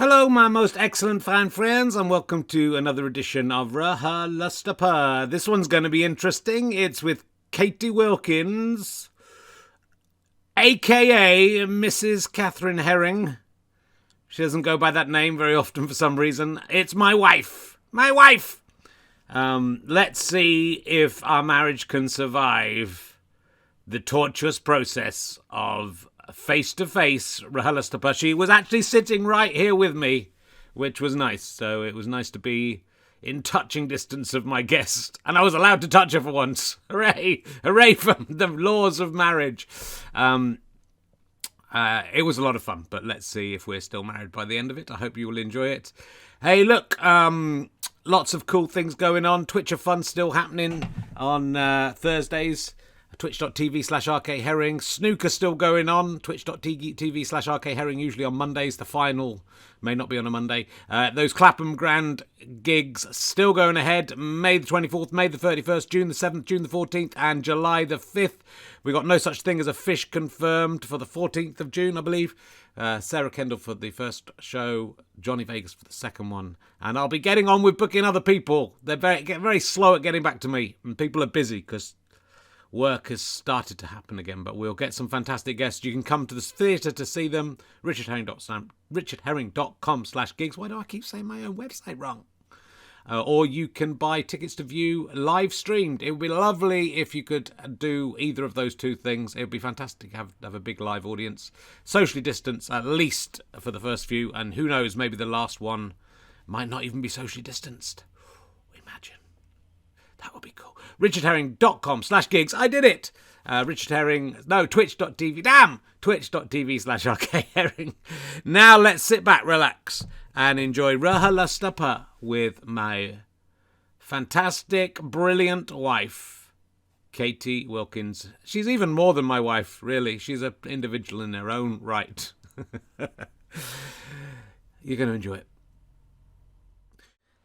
Hello, my most excellent fan friends, and welcome to another edition of RHLSTP. This one's going to be interesting. It's with Catherine Wilkins, a.k.a. Mrs. Catherine Herring. She doesn't go by that name very often for some reason. It's my wife. My wife! Let's see if our marriage can survive the tortuous process of face-to-face RHLSTP. She was actually sitting right here with me, which was nice. So it was nice to be in touching distance of my guest. And I was allowed to touch her for once. Hooray! Hooray for the laws of marriage. It was a lot of fun, but let's see if we're still married by the end of it. I hope you will enjoy it. Hey, look, lots of cool things going on. Twitch of Fun still happening on Thursdays. Twitch.tv/RKHerring. Snooker still going on. Twitch.tv/RKHerring, usually on Mondays. The final may not be on a Monday. Those Clapham Grand gigs still going ahead. May the 24th, May the 31st, June the 7th, June the 14th, and July the 5th. We got No Such Thing as a Fish confirmed for the 14th of June, I believe. Sarah Kendall for the first show, Johnny Vegas for the second one. And I'll be getting on with booking other people. They're very slow at getting back to me, and people are busy because work has started to happen again, but we'll get some fantastic guests. You can come to the theatre to see them. richardherring.com/gigs. Why do I keep saying my own website wrong? Or you can buy tickets to view live streamed. It would be lovely if you could do either of those two things. It would be fantastic to have a big live audience. Socially distanced, at least for the first few, and who knows, maybe the last one might not even be socially distanced. Imagine. That would be cool. richardherring.com/gigs. I did it. Twitch.tv. Damn! Twitch.tv/RKHerring. Now let's sit back, relax, and enjoy RHLSTP with my fantastic, brilliant wife, Catherine Wilkins. She's even more than my wife, really. She's an individual in her own right. You're going to enjoy it.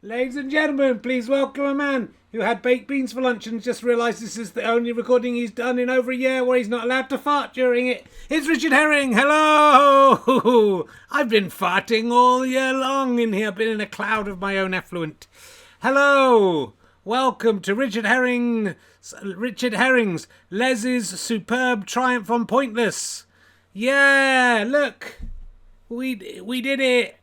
Ladies and gentlemen, please welcome a man who had baked beans for lunch and just realised this is the only recording he's done in over a year where he's not allowed to fart during it. It's Richard Herring. Hello! I've been farting all year long in here. I've been in a cloud of my own effluent. Hello! Welcome to Richard Herring's Les's superb triumph on Pointless. Yeah, look. We did it.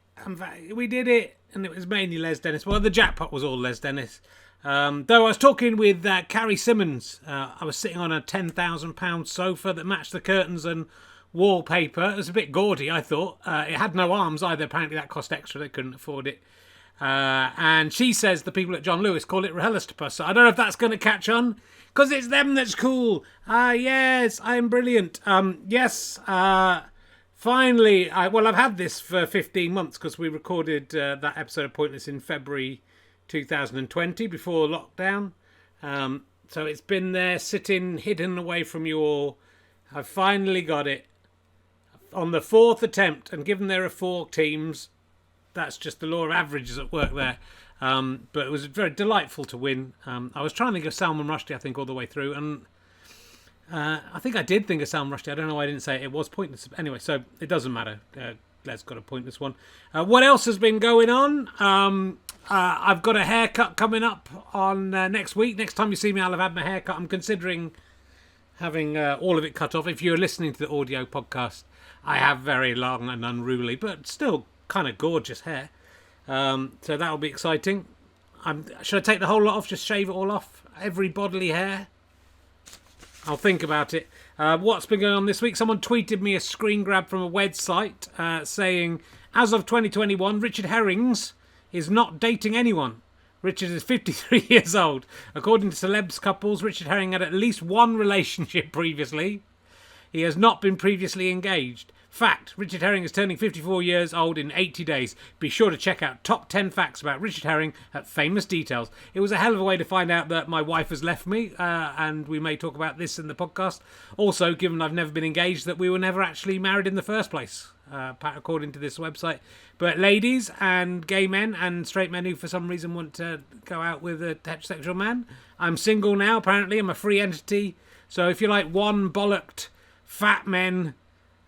We did it. And it was mainly Les Dennis. Well, the jackpot was all Les Dennis. Though I was talking with Carrie Simmons. I was sitting on a £10,000 sofa that matched the curtains and wallpaper. It was a bit gaudy, I thought. It had no arms either. Apparently that cost extra. They couldn't afford it. And she says the people at John Lewis call it RHLSTP. So I don't know if that's going to catch on. Because it's them that's cool. Yes, I'm brilliant. Yes, finally, I've had this for 15 months because we recorded that episode of Pointless in February 2020 before lockdown. So it's been there sitting hidden away from you all. I finally got it on the fourth attempt, and given there are 4 teams, that's just the law of averages at work there. But it was very delightful to win. I was trying to think of Salman Rushdie, I think, all the way through, and I think I did think of Salman Rushdie. I don't know why I didn't say it. It was Pointless. Anyway, so it doesn't matter. Les got a Pointless one. What else has been going on? I've got a haircut coming up on next week. Next time you see me, I'll have had my haircut. I'm considering having all of it cut off. If you're listening to the audio podcast, I have very long and unruly, but still kind of gorgeous hair. So that'll be exciting. Should I take the whole lot off? Just shave it all off? Every bodily hair? I'll think about it. What's been going on this week? Someone tweeted me a screen grab from a website saying, as of 2021, Richard Herrings is not dating anyone. Richard is 53 years old. According to celebs couples, Richard Herring had at least one relationship previously. He has not been previously engaged. Fact, Richard Herring is turning 54 years old in 80 days. Be sure to check out top 10 facts about Richard Herring at Famous Details. It was a hell of a way to find out that my wife has left me, and we may talk about this in the podcast. Also, given I've never been engaged, that we were never actually married in the first place, according to this website. But ladies and gay men and straight men who for some reason want to go out with a heterosexual man, I'm single now, apparently. I'm a free entity. So if you like one bollocked fat men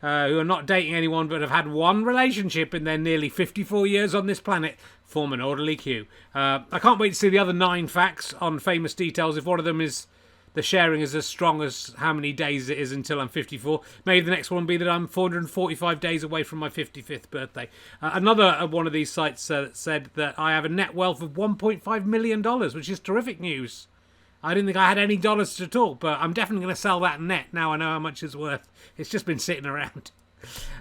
who are not dating anyone but have had one relationship in their nearly 54 years on this planet, form an orderly queue. I can't wait to see the other 9 facts on famous details. If one of them is the sharing is as strong as how many days it is until I'm 54, maybe the next one will be that I'm 445 days away from my 55th birthday. Another one of these sites said that I have a net wealth of $1.5 million, which is terrific news. I didn't think I had any dollars at all, but I'm definitely going to sell that net now I know how much it's worth. It's just been sitting around.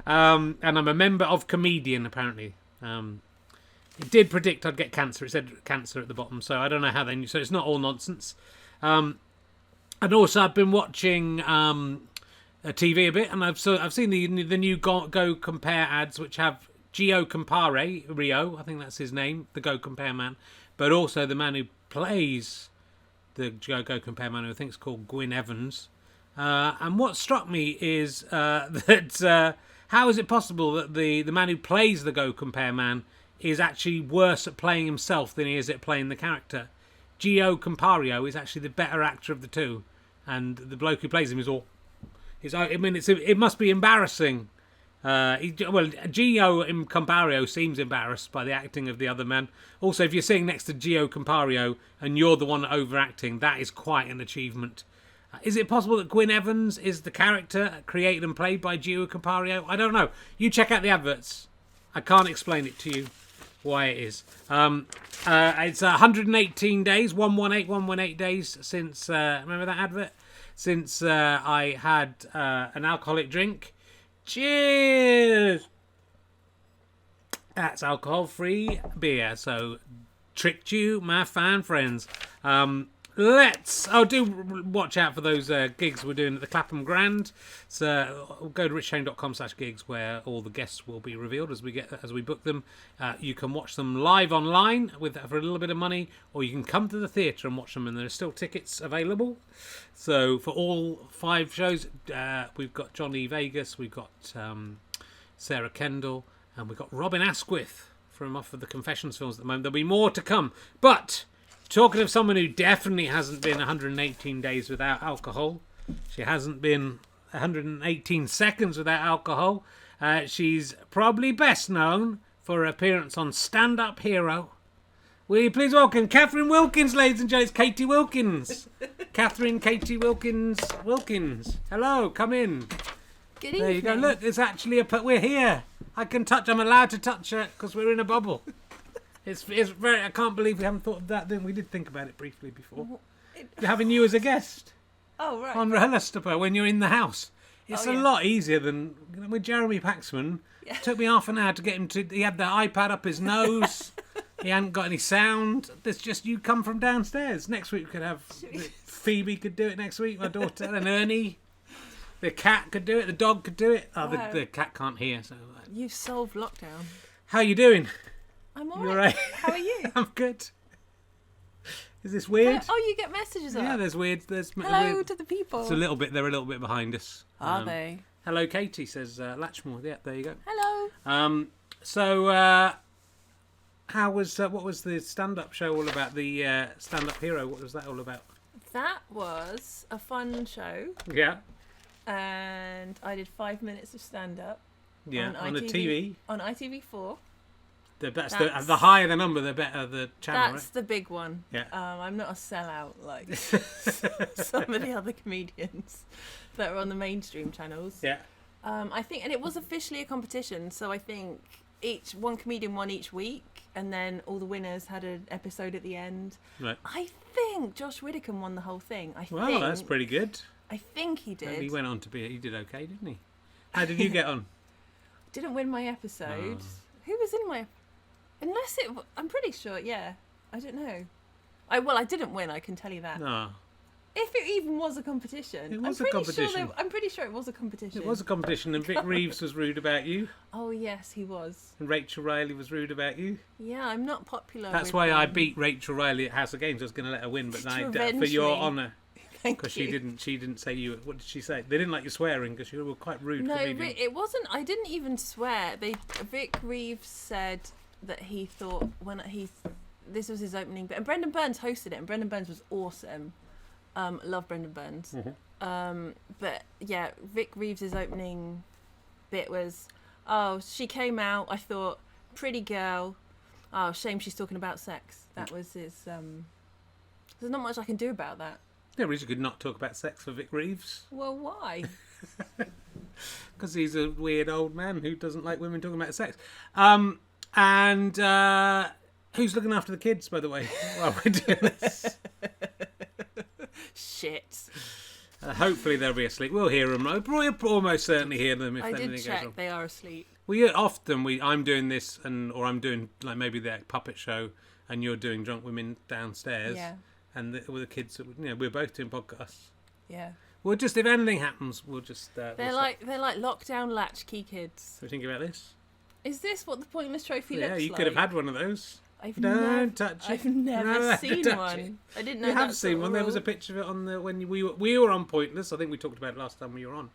And I'm a member of Comedian, apparently. It did predict I'd get cancer. It said cancer at the bottom, so I don't know how they knew. So it's not all nonsense. And also, I've been watching TV a bit, and I've seen the new Go Compare ads, which have Gio Compario, I think that's his name, the Go Compare man, but also the man who plays the Go Compare man, who I think is called Gwyn Evans. And what struck me is that how is it possible that the man who plays the Go Compare man is actually worse at playing himself than he is at playing the character? Gio Compario is actually the better actor of the two, and the bloke who plays him is all. It must be embarrassing. Gio Compario seems embarrassed by the acting of the other man. Also, if you're sitting next to Gio Compario and you're the one overacting, that is quite an achievement. Is it possible that Gwyn Evans is the character created and played by Gio Compario? I don't know. You check out the adverts. I can't explain it to you why it is. It's 118 days, 118 days since, remember that advert? Since I had an alcoholic drink. Cheers! That's alcohol-free beer, so tricked you, my fine friends. Do watch out for those gigs we're doing at the Clapham Grand. So go to richshane.com/gigs, where all the guests will be revealed as we book them. You can watch them live online for a little bit of money, or you can come to the theatre and watch them, and there are still tickets available. So for all 5 shows, we've got Johnny Vegas, we've got Sarah Kendall, and we've got Robin Asquith from off of the Confessions films at the moment. There'll be more to come, but talking of someone who definitely hasn't been 118 days without alcohol, she hasn't been 118 seconds without alcohol. She's probably best known for her appearance on Stand Up Hero. Will you please welcome Catherine Wilkins, ladies and gents? Catie Wilkins. Catherine Catie Wilkins. Hello, come in. Good evening. There you go. Look, it's actually we're here. I'm allowed to touch her because we're in a bubble. It's very. I can't believe we haven't thought of that. Then we did think about it briefly before. Having you as a guest. Oh right. On RHLSTP when you're in the house, it's a lot easier than with Jeremy Paxman. Yeah. It took me half an hour to get him to. He had the iPad up his nose. He hadn't got any sound. There's just you come from downstairs. Next week we could have Phoebe could do it next week. My daughter and Ernie. The cat could do it. The dog could do it. Oh, wow. the cat can't hear. So you've solved lockdown. How you doing? I'm all right. right. How are you? I'm good. Is this weird? Oh, you get messages up. Yeah, there's weird. Hello to the people. It's a little bit. They're a little bit behind us. Are they? Hello, Catie, says Latchmore. Yeah, there you go. Hello. So, how was what was the stand-up show all about? The stand-up hero. What was that all about? That was a fun show. Yeah. And I did 5 minutes of stand-up. Yeah, on a TV. On ITV4. That's the higher the number, the better the channel. That's the big one. Yeah. I'm not a sellout like some of the other comedians that are on the mainstream channels. Yeah. I think, and it was officially a competition, so I think one comedian won each week, and then all the winners had an episode at the end. Right. I think Josh Widdicombe won the whole thing. Well, that's pretty good. I think he did. He went on to he did okay, didn't he? How did you get on? Didn't win my episode. Who was in my? Unless I'm pretty sure. Yeah, I don't know. I didn't win. I can tell you that. No. If it even was a competition. It was a competition. I'm pretty sure it was a competition. It was a competition, and Vic Reeves was rude about you. Oh yes, he was. And Rachel Riley was rude about you. Yeah, I'm not popular. That's why I beat Rachel Riley at House of Games. I was going to let her win, but for your honour. Because she didn't say you. What did she say? They didn't like you swearing because you were quite rude. No, it wasn't. I didn't even swear. Vic Reeves said that he thought this was his opening, and Brendan Burns hosted it, and Brendan Burns was awesome. Love Brendan Burns. Mm-hmm. But yeah, Vic Reeves' opening bit was, oh, she came out, I thought, pretty girl. Oh, shame she's talking about sex. That was his... There's not much I can do about that. Yeah, we could not talk about sex for Vic Reeves. Well, why? Because he's a weird old man who doesn't like women talking about sex. And who's looking after the kids, by the way, while we're doing this? Shit. Hopefully they'll be asleep. We'll hear them. We'll almost certainly hear them if I anything did goes check. wrong. They are asleep. I'm doing this, or I'm doing like maybe the puppet show, and you're doing drunk women downstairs. Yeah. And with the kids, we're both doing podcasts. Yeah. We'll just, if anything happens, we'll just... They're like lockdown latchkey kids. What do you think about this? Is this what the pointless trophy looks like? Yeah, you could have had one of those. I've touch it. I've never No, seen touch one. it. I didn't know. You have that's seen what one. There was a rule- picture of it on when we were on Pointless. I think we talked about it last time we were on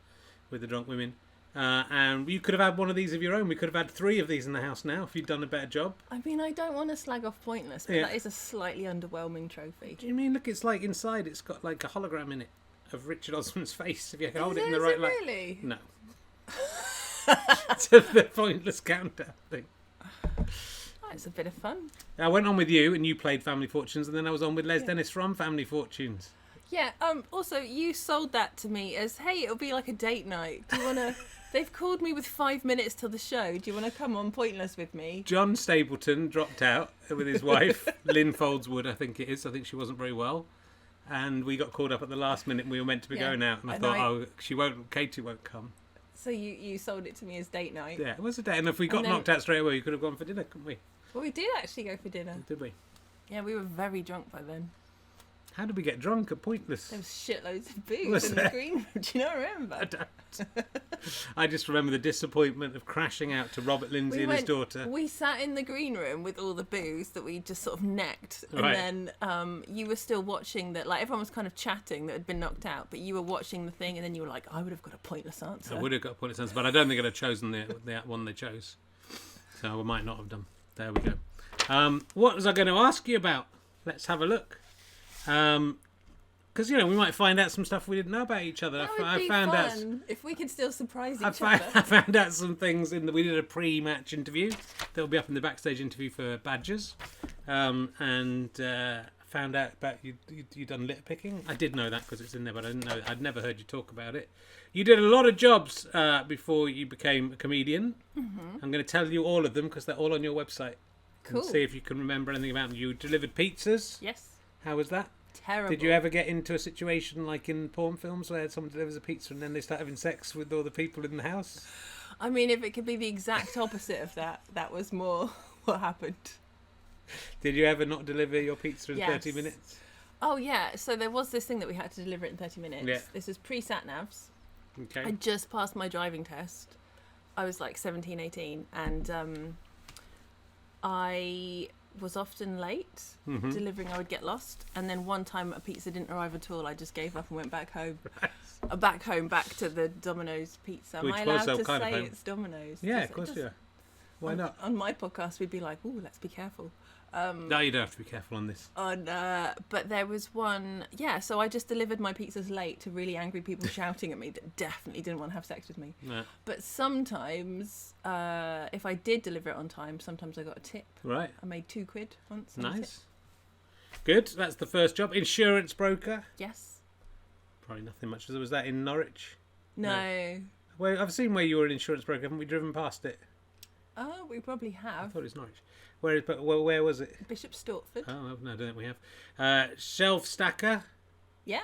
with the drunk women. And you could have had one of these of your own. We could have had 3 of these in the house now if you'd done a better job. I mean, I don't want to slag off Pointless, but Yeah. that is a slightly underwhelming trophy. Do you mean, look, it's like inside it's got like a hologram in it of Richard Osman's face if you hold it in Is the right it light. really? No. To the Pointless countdown thing. Oh, it's a bit of fun. I went on with you and you played Family Fortunes, and then I was on with Les Dennis from Family Fortunes. Yeah. Also, you sold that to me as, hey, it'll be like a date night. Do you want to? They've called me with 5 minutes till the show. Do you want to come on Pointless with me? John Stapleton dropped out with his wife, Lynn Foldswood, I think it is. I think she wasn't very well. And we got called up at the last minute and we were meant to be going out. And I thought, Catie won't come. So you sold it to me as date night. Yeah, it was a day. And if we got knocked out straight away, we could have gone for dinner, couldn't we? Well, we did actually go for dinner. Did we? Yeah, we were very drunk by then. How did we get drunk at Pointless? There was shitloads of booze Was in there? the green room. Do you not remember? I don't. I just remember the disappointment of crashing out to Robert Lindsay and his daughter. We sat in the green room with all the booze that we just sort of necked, Right. and then you were still watching that. Like everyone was kind of chatting that had been knocked out, but you were watching the thing, and then you were like, "I would have got a pointless answer." I would have got a Pointless answer, but I don't think I'd have chosen the one they chose. So I might not have done. There we go. What was I going to ask you about? Let's have a look. Because, we might find out some stuff we didn't know about each other. That would I be found fun if we could still surprise each I other. found out some things we did a pre-match interview that will be up in the backstage interview for Badgers, and found out about you done litter picking. I did know that because it's in there, but I didn't know. I'd never heard you talk about it. You did a lot of jobs before you became a comedian. Mm-hmm. I'm going to tell you all of them because they're all on your website. Cool. And see if you can remember anything about them. You delivered pizzas. Yes. How was that? Terrible. Did you ever get into a situation like in porn films where someone delivers a pizza and then they start having sex with all the people in the house? I mean, if it could be the exact opposite of that, that was more what happened. Did you ever not deliver your pizza in Yes. 30 minutes? Oh, yeah. So there was this thing that we had to deliver it in 30 minutes. Yeah. This was pre-sat-navs. Okay. I just passed my driving test. I was like 17, 18. And I was often late delivering. I would get lost. And then one time a pizza didn't arrive at all. I just gave up and went back home. Back to the Domino's pizza. Am Which I was allowed to kind of say home. it's Domino's? Yeah, Just- of course just- you are. Why not? On my podcast, we'd be like, "Ooh, let's be careful." No, you don't have to be careful on this. But there was one, so I just delivered my pizzas late to really angry people shouting at me that definitely didn't want to have sex with me. No. But sometimes, if I did deliver it on time, sometimes I got a tip. Right. I made £2 once. on a tip. Nice. Good. That's the first job. Insurance broker. Yes. Probably nothing much. Was that in Norwich? No. Well, I've seen where you were an insurance broker. Haven't we driven past it? Oh, we probably I have. thought it was Norwich. Where was it? Bishop Stortford. Oh, no, I don't think we have. Shelf stacker. Yeah.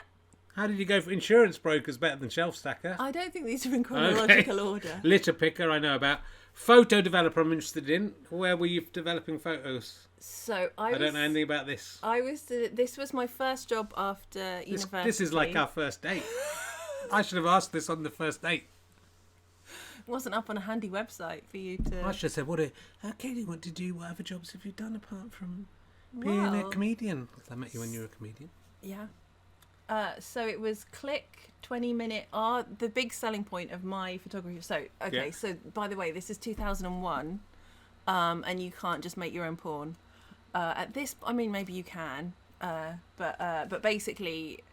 How did you go for insurance brokers better than shelf stacker? I don't think these are in chronological order. Litter picker, I know about. Photo developer, I'm interested in. Where were you developing photos? So I don't know anything about this. This was my first job after university. This is like our first date. I should have asked this on the first date. It wasn't up on a handy website for you to. I should have said, Katie, what other jobs have you done apart from being a Well, comedian? 'Cause I met you when you were a comedian. Yeah. So it was click 20-minute. The big selling point of my photography. So okay. Yeah. So by the way, this is 2001, and you can't just make your own porn. Maybe you can. But basically,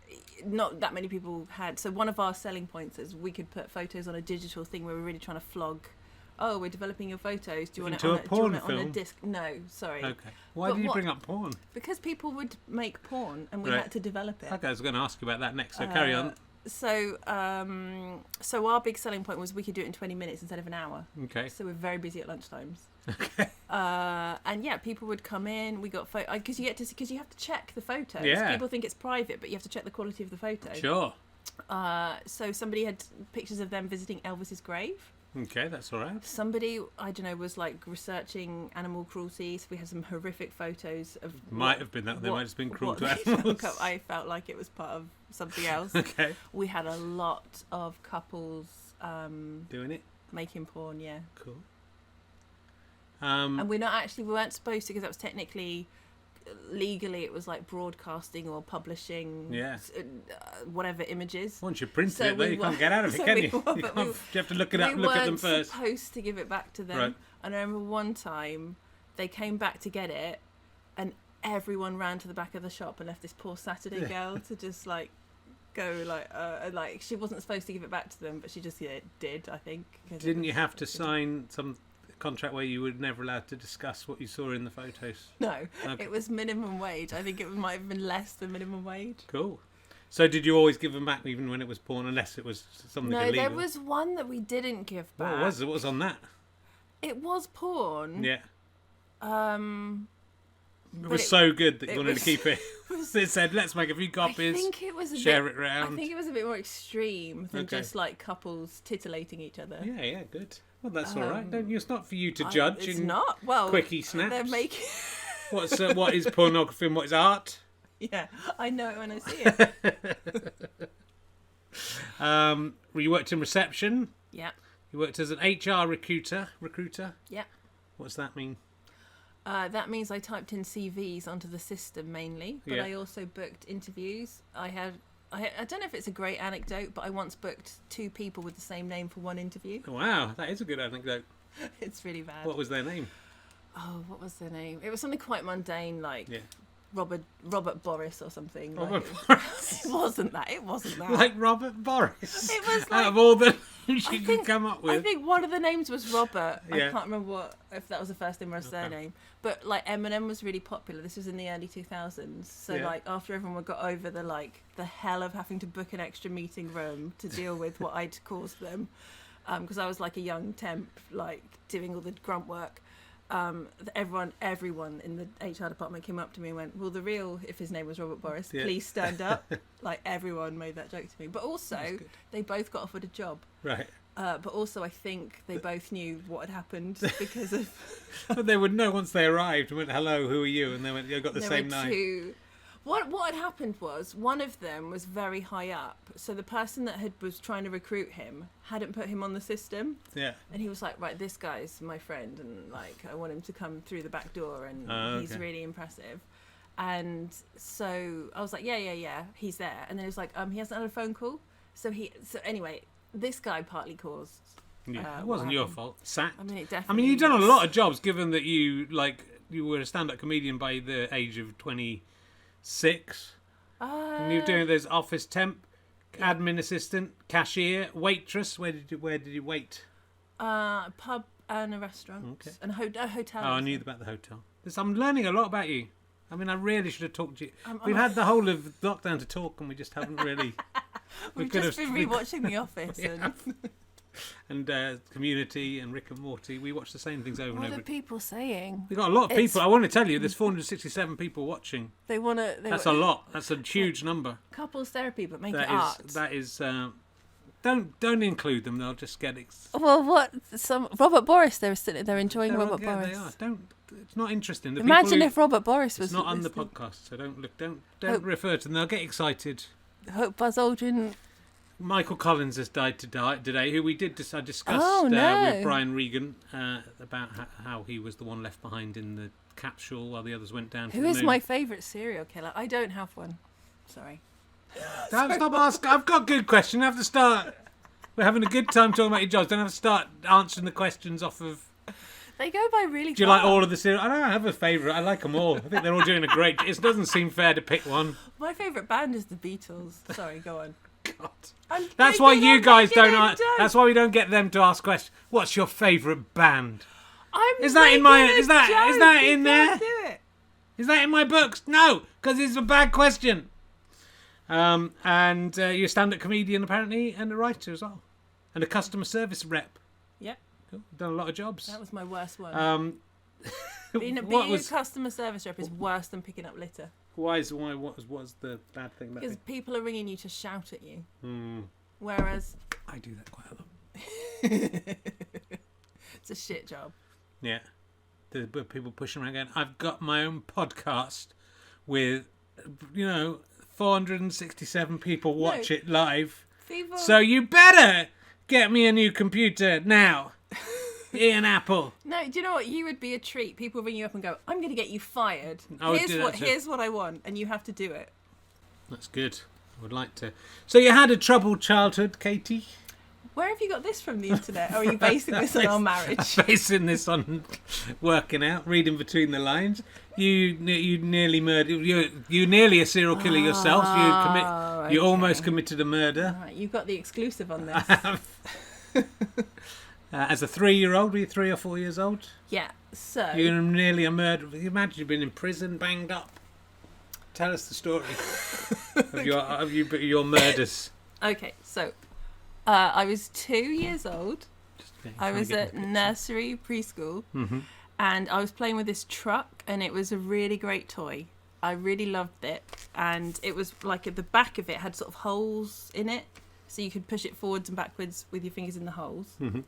not that many people had. So one of our selling points is we could put photos on a digital thing where we're really trying to flog. Oh, we're developing your photos. Do you want it on a disc? No, sorry. Okay. Why did you bring up porn? Because people would make porn, and we had to develop it. Okay, I was going to ask you about that next. So carry on. So our big selling point was we could do it in 20 minutes instead of an hour. Okay. So we're very busy at lunchtimes. Okay. And yeah, people would come in. We got because you have to check the photos. Yeah. People think it's private, but you have to check the quality of the photo. Sure. So somebody had pictures of them visiting Elvis's grave. Okay, that's all right. Somebody, I don't know, was like researching animal cruelty. So we had some horrific photos of. Might have been that. They might have been cruel to animals. I felt like it was part of something else. Okay. We had a lot of couples doing it, making porn. Yeah. Cool. And we weren't supposed to, because that was technically, legally, it was like broadcasting or publishing. Yeah. Whatever images. Once you print it, you can't get out of it, can you? You have to look it up. Look at them first. We weren't supposed to give it back to them. Right. And I remember one time they came back to get it, and everyone ran to the back of the shop and left this poor Saturday girl to just like go like she wasn't supposed to give it back to them, but she just did, I think. Didn't you have to sign some contract where you were never allowed to discuss what you saw in the photos? No, okay. It was minimum wage. I think it might have been less than minimum wage. Cool. So did you always give them back even when it was porn, unless it was something illegal? No, there was one that we didn't give back. What was on that? It was porn. Yeah. It was it, so good that you wanted to keep it. It said, let's make a few copies, I think it was share it around. I think it was a bit more extreme than just like couples titillating each other. Yeah, good. Well, that's all right. It's not for you to judge. It's not. Well, quickie snaps. They're making. What is pornography and what is art? Yeah, I know it when I see it. You worked in reception. Yeah. You worked as an HR recruiter. Yeah. What's that mean? That means I typed in CVs onto the system mainly, but I also booked interviews. I don't know if it's a great anecdote, but I once booked 2 people with the same name for one interview. Wow, that is a good anecdote. It's really bad. What was their name? Oh, what was their name? It was something quite mundane, like Robert Boris or something. Boris. It wasn't that. Like Robert Boris. It was like, out of all the names you could come up with. I think one of the names was Robert. Yeah. I can't remember if that was a first name or a surname. But like Eminem was really popular. This was in the early 2000s. So like after everyone got over the hell of having to book an extra meeting room to deal with what I'd caused them, because I was like a young temp, like doing all the grunt work. Everyone in the HR department came up to me and went, well, if his name was Robert Boris, please stand up. Like everyone made that joke to me. But also they both got offered a job. Right. But also I think they both knew what had happened because of... But they would know once they arrived and went, hello, who are you? And they went, you got the same name. What had happened was one of them was very high up, so the person that was trying to recruit him hadn't put him on the system. Yeah. And he was like, right, this guy's my friend, and like I want him to come through the back door, and he's really impressive. And so I was like, yeah, he's there. And then he was like, he hasn't had a phone call. So anyway, this guy partly caused. Yeah, it wasn't your fault. Sacked. I mean, it definitely. I mean, you've done a lot of jobs, given that you were a stand-up comedian by the age of 26. And you were doing those office temp, admin assistant, cashier, waitress. Where did you wait? A pub and a restaurant. Okay. And a hotel. Oh, I knew about the hotel. I'm learning a lot about you. I mean, I really should have talked to you. We've had the whole of lockdown to talk, and we just haven't really. We've just been rewatching The Office and Community and Rick and Morty. We watch the same things over and over. What are people saying? We've got a lot of people. I want to tell you, there's 467 people watching. That's a lot. That's a huge number. Couples therapy, but make it art. That is. Don't include them. They'll just get. Well, what? Robert Boris. They're enjoying Robert Boris. They are. It's not interesting. Imagine if Robert Boris was. It's not on the podcast, so don't look. Don't refer to them. They'll get excited. Hope Buzz Aldrin. Michael Collins has died today, who I discussed with Brian Regan about how he was the one left behind in the capsule while the others went down to the moon. Who is my favourite serial killer? I don't have one. Sorry. Stop asking. I've got a good question. I have to start. We're having a good time talking about your jobs. Don't have to start answering the questions off of They go by really fast. Do you like all of the series? I don't have a favourite. I like them all. I think they're all doing a great... It doesn't seem fair to pick one. My favourite band is the Beatles. Sorry, go on. God. That's why you guys don't... That's why we don't get them to ask questions. What's your favourite band? Is that in there? Do it. Is that in my books? No, because it's a bad question. And you're a stand-up comedian, apparently, and a writer as well. And a customer service rep. Yep. Cool. Done a lot of jobs. That was my worst one. Being a customer service rep is worse than picking up litter. What was the bad thing about it? Because people are ringing you to shout at you. Mm. Whereas... I do that quite a lot. It's a shit job. Yeah. The people pushing around going, I've got my own podcast with, 467 people watch it live. People... So you better get me a new computer now. Ian Apple. No, do you know what? You would be a treat. People ring you up and go, I'm going to get you fired. Here's what I want. And you have to do it. That's good. I would like to. So you had a troubled childhood, Catie? Where have you got this from the internet? Or are you basing this on our marriage? I'm basing this on working out, reading between the lines. You nearly murdered. You nearly a serial killer yourself. You almost committed a murder. Right, you've got the exclusive on this. As a 3-year-old, were you 3 or 4 years old? Yeah. So you're nearly a murderer. You imagine you've been in prison, banged up. Tell us the story of your murders. Okay, so. I was 2 years old. I was at nursery, preschool, and I was playing with this truck, and it was a really great toy. I really loved it, and it was like at the back of it had sort of holes in it, so you could push it forwards and backwards with your fingers in the holes. Mm-hmm.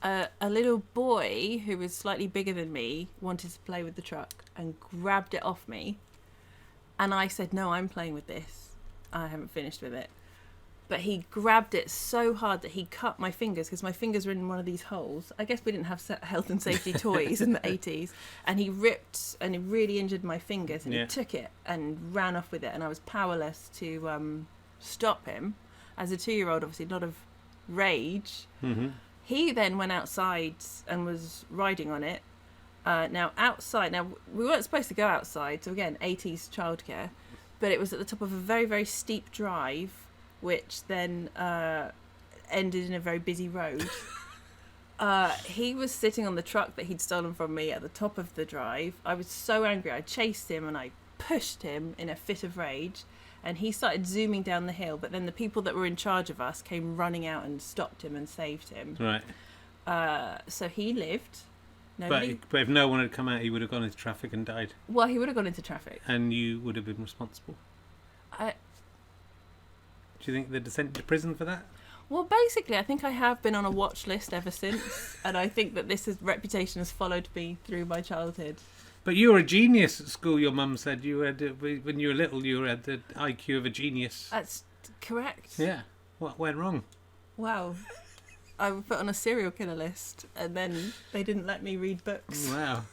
A little boy who was slightly bigger than me wanted to play with the truck and grabbed it off me, and I said, "No, I'm playing with this. I haven't finished with it." But he grabbed it so hard that he cut my fingers because my fingers were in one of these holes. I guess we didn't have health and safety toys in the 80s. And he ripped and he really injured my fingers. And he took it and ran off with it. And I was powerless to stop him. As a 2-year-old, obviously, a lot of rage. Mm-hmm. He then went outside and was riding on it. Now, we weren't supposed to go outside. So again, 80s childcare. But it was at the top of a very, very steep drive, which then ended in a very busy road. He was sitting on the truck that he'd stolen from me at the top of the drive. I was so angry. I chased him and I pushed him in a fit of rage. And he started zooming down the hill. But then the people that were in charge of us came running out and stopped him and saved him. Right. So he lived. But if no one had come out, he would have gone into traffic and died. Well, he would have gone into traffic. And you would have been responsible. Do you think they'd sent you to prison for that? Well, basically, I think I have been on a watch list ever since, and I think that reputation has followed me through my childhood. But you were a genius at school. Your mum said you had, when you were little, you had the IQ of a genius. That's correct. Yeah. What went wrong? Wow. I was put on a serial killer list, and then they didn't let me read books. Wow.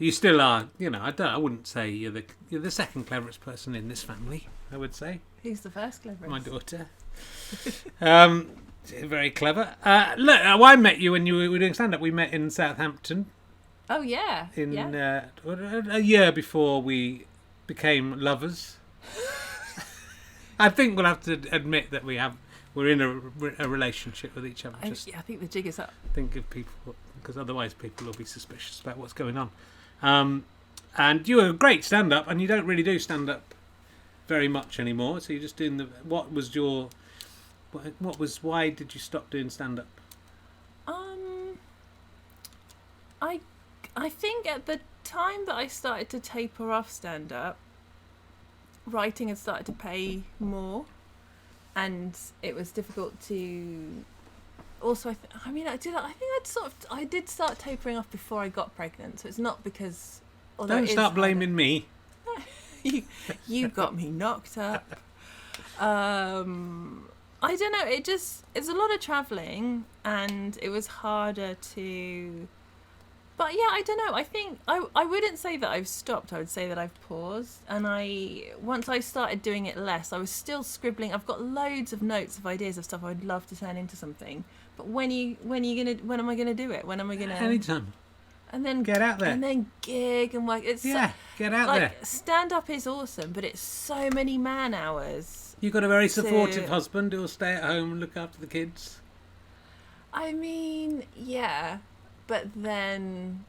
You still are. I wouldn't say you're the second cleverest person in this family. I would say. Who's the first cleverest? My daughter. Very clever. Look, I met you when you were doing stand-up. We met in Southampton. Oh, yeah. A year before we became lovers. I think we'll have to admit that we're in a relationship with each other. I think the jig is up. Think of people, because otherwise people will be suspicious about what's going on. And you were a great stand-up, and you don't really do stand-up very much anymore, so you're just doing why did you stop doing stand-up? I think at the time that I started to taper off stand-up, writing had started to pay more, and it was difficult to. Also, I did start tapering off before I got pregnant, so it's not because. Don't start blaming me. You got me knocked up. I don't know. It's a lot of travelling, and it was harder to. But yeah, I don't know. I think I wouldn't say that I've stopped. I would say that I've paused. And once I started doing it less, I was still scribbling. I've got loads of notes of ideas of stuff I would love to turn into something. But when am I gonna do it? When am I gonna? Anytime. And then get out there. And then gig and work. It's get out there. Stand up is awesome, but it's so many man hours. You've got a very supportive husband who'll stay at home and look after the kids. I mean, yeah, but then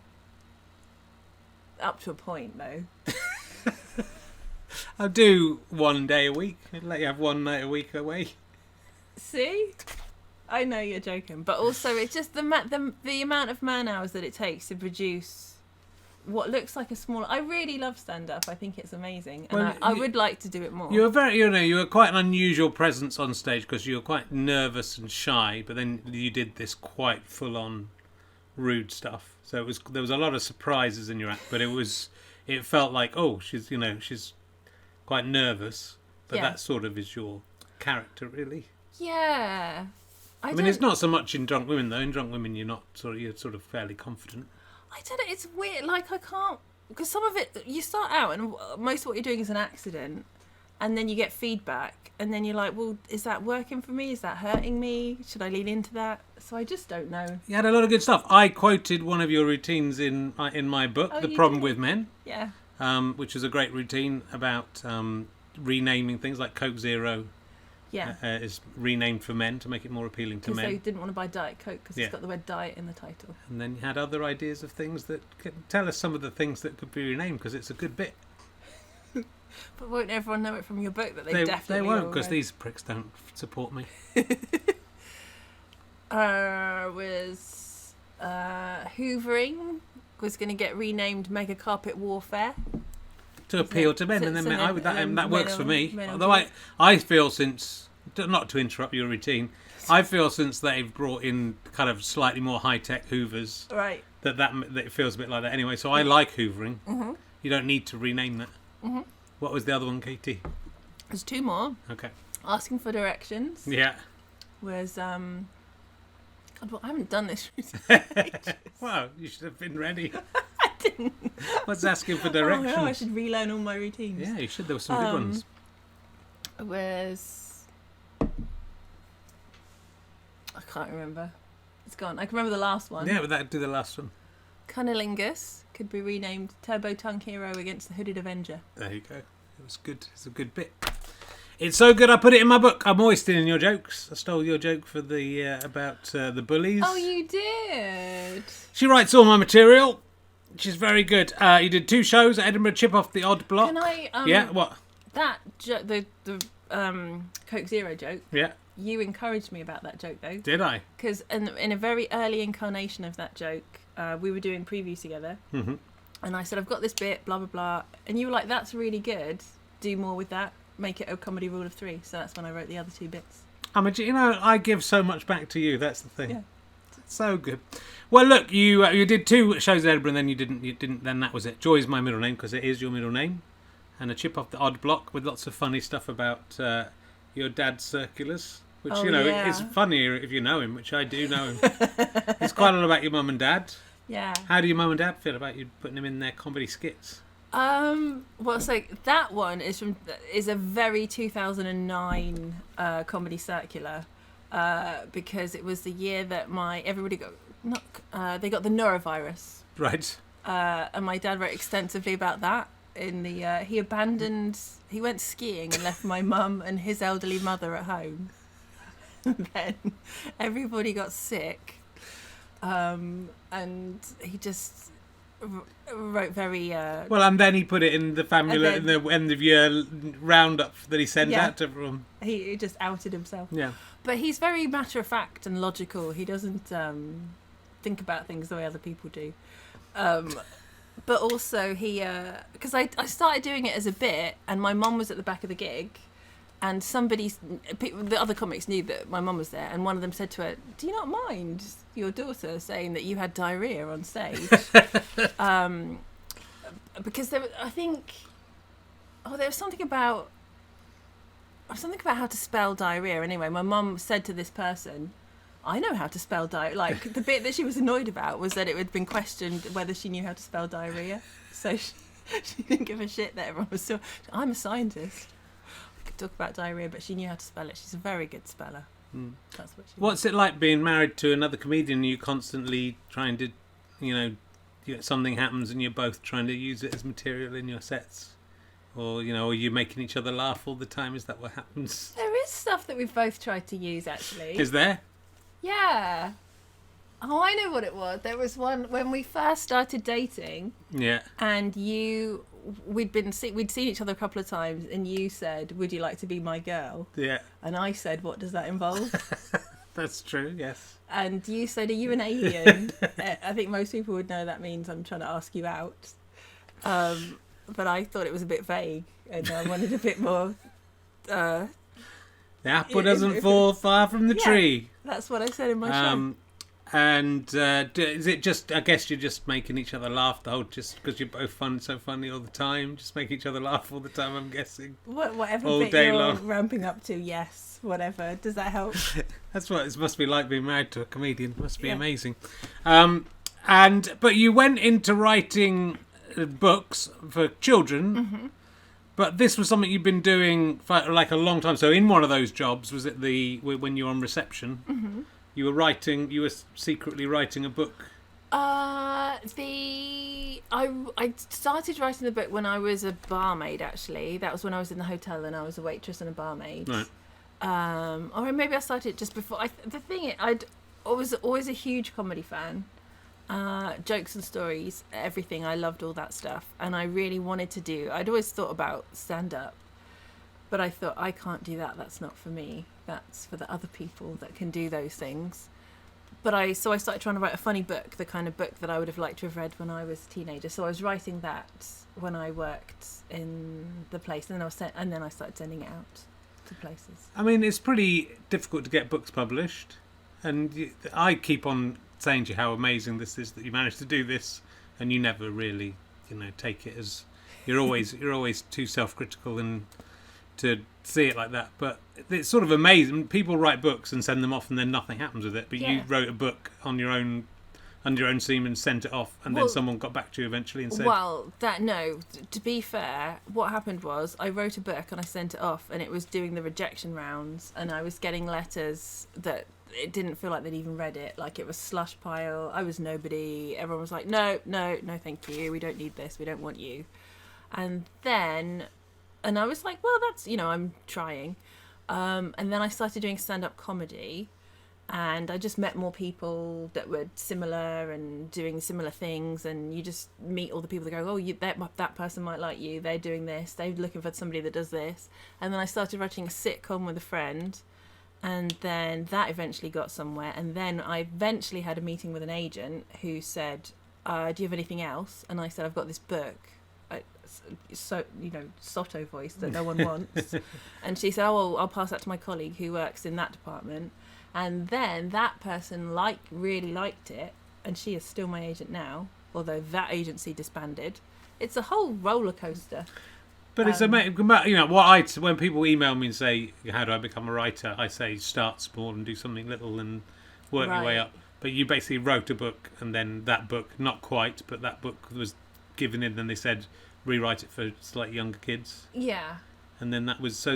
up to a point, though. I'll do 1 day a week. I'd let you have 1 night a week away. See? I know you're joking, but also it's just the amount of man hours that it takes to produce what looks like a small. I really love stand up. I think it's amazing, and I would like to do it more. You were quite an unusual presence on stage because you were quite nervous and shy, but then you did this quite full on rude stuff. So there was a lot of surprises in your act, but it felt like, oh, she's quite nervous, but that sort of is your character, really. Yeah. I mean, it's not so much in Drunk Women, though. In Drunk Women, you're sort of fairly confident. I don't know. It's weird. Like, I can't... Because some of it... You start out, and most of what you're doing is an accident, and then you get feedback, and then you're like, well, is that working for me? Is that hurting me? Should I lean into that? So I just don't know. You had a lot of good stuff. I quoted one of your routines in my book, The Problem with Men. Yeah. Which is a great routine about renaming things like Coke Zero. Yeah. Is renamed for men to make it more appealing to men. Because they didn't want to buy Diet Coke because it's got the word diet in the title. And then you had other ideas of things that tell us some of the things that could be renamed because it's a good bit. But won't everyone know it from your book that they definitely They won't because these pricks don't support me. Hoovering was going to get renamed Mega Carpet Warfare. To appeal to men, and then that works for me. Although I feel since, not to interrupt your routine, I feel since they've brought in kind of slightly more high-tech hoovers, right? That it feels a bit like that anyway. So I like hoovering. Mm-hmm. You don't need to rename that. Mm-hmm. What was the other one, Catie? There's 2 more. Okay. Asking for directions. Yeah. Was God, well, I haven't done this recently. Wow, you should have been ready. I didn't. What's asking for directions? Oh, no, I should relearn all my routines. Yeah, you should. There were some good ones. I can't remember. It's gone. I can remember the last one. Yeah, but that'd do the last one. Cunnilingus could be renamed Turbo Tongue Hero against the Hooded Avenger. There you go. It was good. It's a good bit. It's so good I put it in my book. I'm always stealing your jokes. I stole your joke for the about the bullies. Oh, you did? She writes all my material. She's very good. You did 2 shows at Edinburgh, Chip Off the Odd Block. Can I... yeah, what? That joke, the Coke Zero joke. Yeah. You encouraged me about that joke, though. Did I? Because in a very early incarnation of that joke, we were doing previews together. Mm-hmm. And I said, I've got this bit, blah, blah, blah. And you were like, that's really good. Do more with that. Make it a comedy rule of 3. So that's when I wrote the other 2 bits. I give so much back to you. That's the thing. Yeah. It's so good. Well, look, you did 2 shows at Edinburgh, and then you didn't. Then that was it. Joy's my middle name because it is your middle name, and a Chip Off the Odd Block with lots of funny stuff about your dad's circulars, which is funnier if you know him, which I do know him. It's quite a lot about your mum and dad. Yeah. How do your mum and dad feel about you putting them in their comedy skits? Well, so that one is a very 2009 comedy circular because it was the year that they got the norovirus. Right. And my dad wrote extensively about that. He went skiing and left my mum and his elderly mother at home. And then everybody got sick, and he just wrote very well, and then he put it in the family in the end of year roundup that he sent out to everyone. He just outed himself. Yeah, but he's very matter of fact and logical. He doesn't think about things the way other people do. But also because I started doing it as a bit, and my mum was at the back of the gig, and the other comics knew that my mum was there, and one of them said to her, "Do you not mind your daughter saying that you had diarrhea on stage?" Because there was something about how to spell diarrhea. Anyway, my mum said to this person, I know how to spell diarrhea. Like, the bit that she was annoyed about was that it had been questioned whether she knew how to spell diarrhea. So she didn't give a shit that everyone was I'm a scientist. I could talk about diarrhea, but she knew how to spell it. She's a very good speller. That's what she What's it like being married to another comedian? Are you constantly trying to, something happens and you're both trying to use it as material in your sets? Or, are you making each other laugh all the time? Is that what happens? There is stuff that we've both tried to use, actually. Is there? Yeah. Oh, I know what it was. There was one when we first started dating. Yeah. And we'd seen each other a couple of times, and you said, "Would you like to be my girl?" Yeah. And I said, "What does that involve?" That's true. Yes. And you said, "Are you an alien?" I think most people would know that means I'm trying to ask you out. But I thought it was a bit vague, and I wanted a bit more. The apple doesn't fall far from the tree. That's what I said in my show. And is it just? I guess you're just making each other laugh just because you're both so funny all the time. Just make each other laugh all the time. I'm guessing. Whatever all bit day you're long. ramping up to, yes, whatever. Does that help? That's what it must be like being married to a comedian. It must be amazing. But you went into writing books for children. Mm-hmm. But this was something you've been doing for like a long time. So in one of those jobs, was it when you were on reception? Mm-hmm. You were secretly writing a book. I started writing the book when I was a barmaid. Actually, that was when I was in the hotel and I was a waitress and a barmaid. Right. Or maybe I started just before. The thing is, I was always a huge comedy fan. Jokes and stories, everything. I loved all that stuff, and I really wanted to do. I'd always thought about stand up, but I thought I can't do that. That's not for me. That's for the other people that can do those things. So I started trying to write a funny book, the kind of book that I would have liked to have read when I was a teenager. So I was writing that when I worked in the place, and then I started sending it out to places. I mean, it's pretty difficult to get books published, and I keep on saying to you how amazing this is that you managed to do this, and you never really, take it as you're always too self-critical and to see it like that. But it's sort of amazing. People write books and send them off, and then nothing happens with it. But you wrote a book on your own, under your own steam, and sent it off, and then someone got back to you eventually and said, to be fair, what happened was I wrote a book and I sent it off, and it was doing the rejection rounds, and I was getting letters that it didn't feel like they'd even read it. Like, it was slush pile. I was nobody. Everyone was like, no, thank you. We don't need this. We don't want you. And I was like, well, that's, I'm trying. And then I started doing stand-up comedy, and I just met more people that were similar and doing similar things, and you just meet all the people that go, that person might like you. They're doing this. They're looking for somebody that does this. And then I started writing a sitcom with a friend, and then that eventually got somewhere. And then I eventually had a meeting with an agent who said, do you have anything else? And I said, I've got this book. Sotto voice that no one wants. And she said, I'll pass that to my colleague who works in that department. And then that person really liked it, and she is still my agent now, although that agency disbanded. It's a whole roller coaster. But it's amazing. When people email me and say, how do I become a writer? I say, start small and do something little and work your way up. But you basically wrote a book, and then that book, not quite, but that book was given in, and they said, rewrite it for slightly younger kids. Yeah. And then that was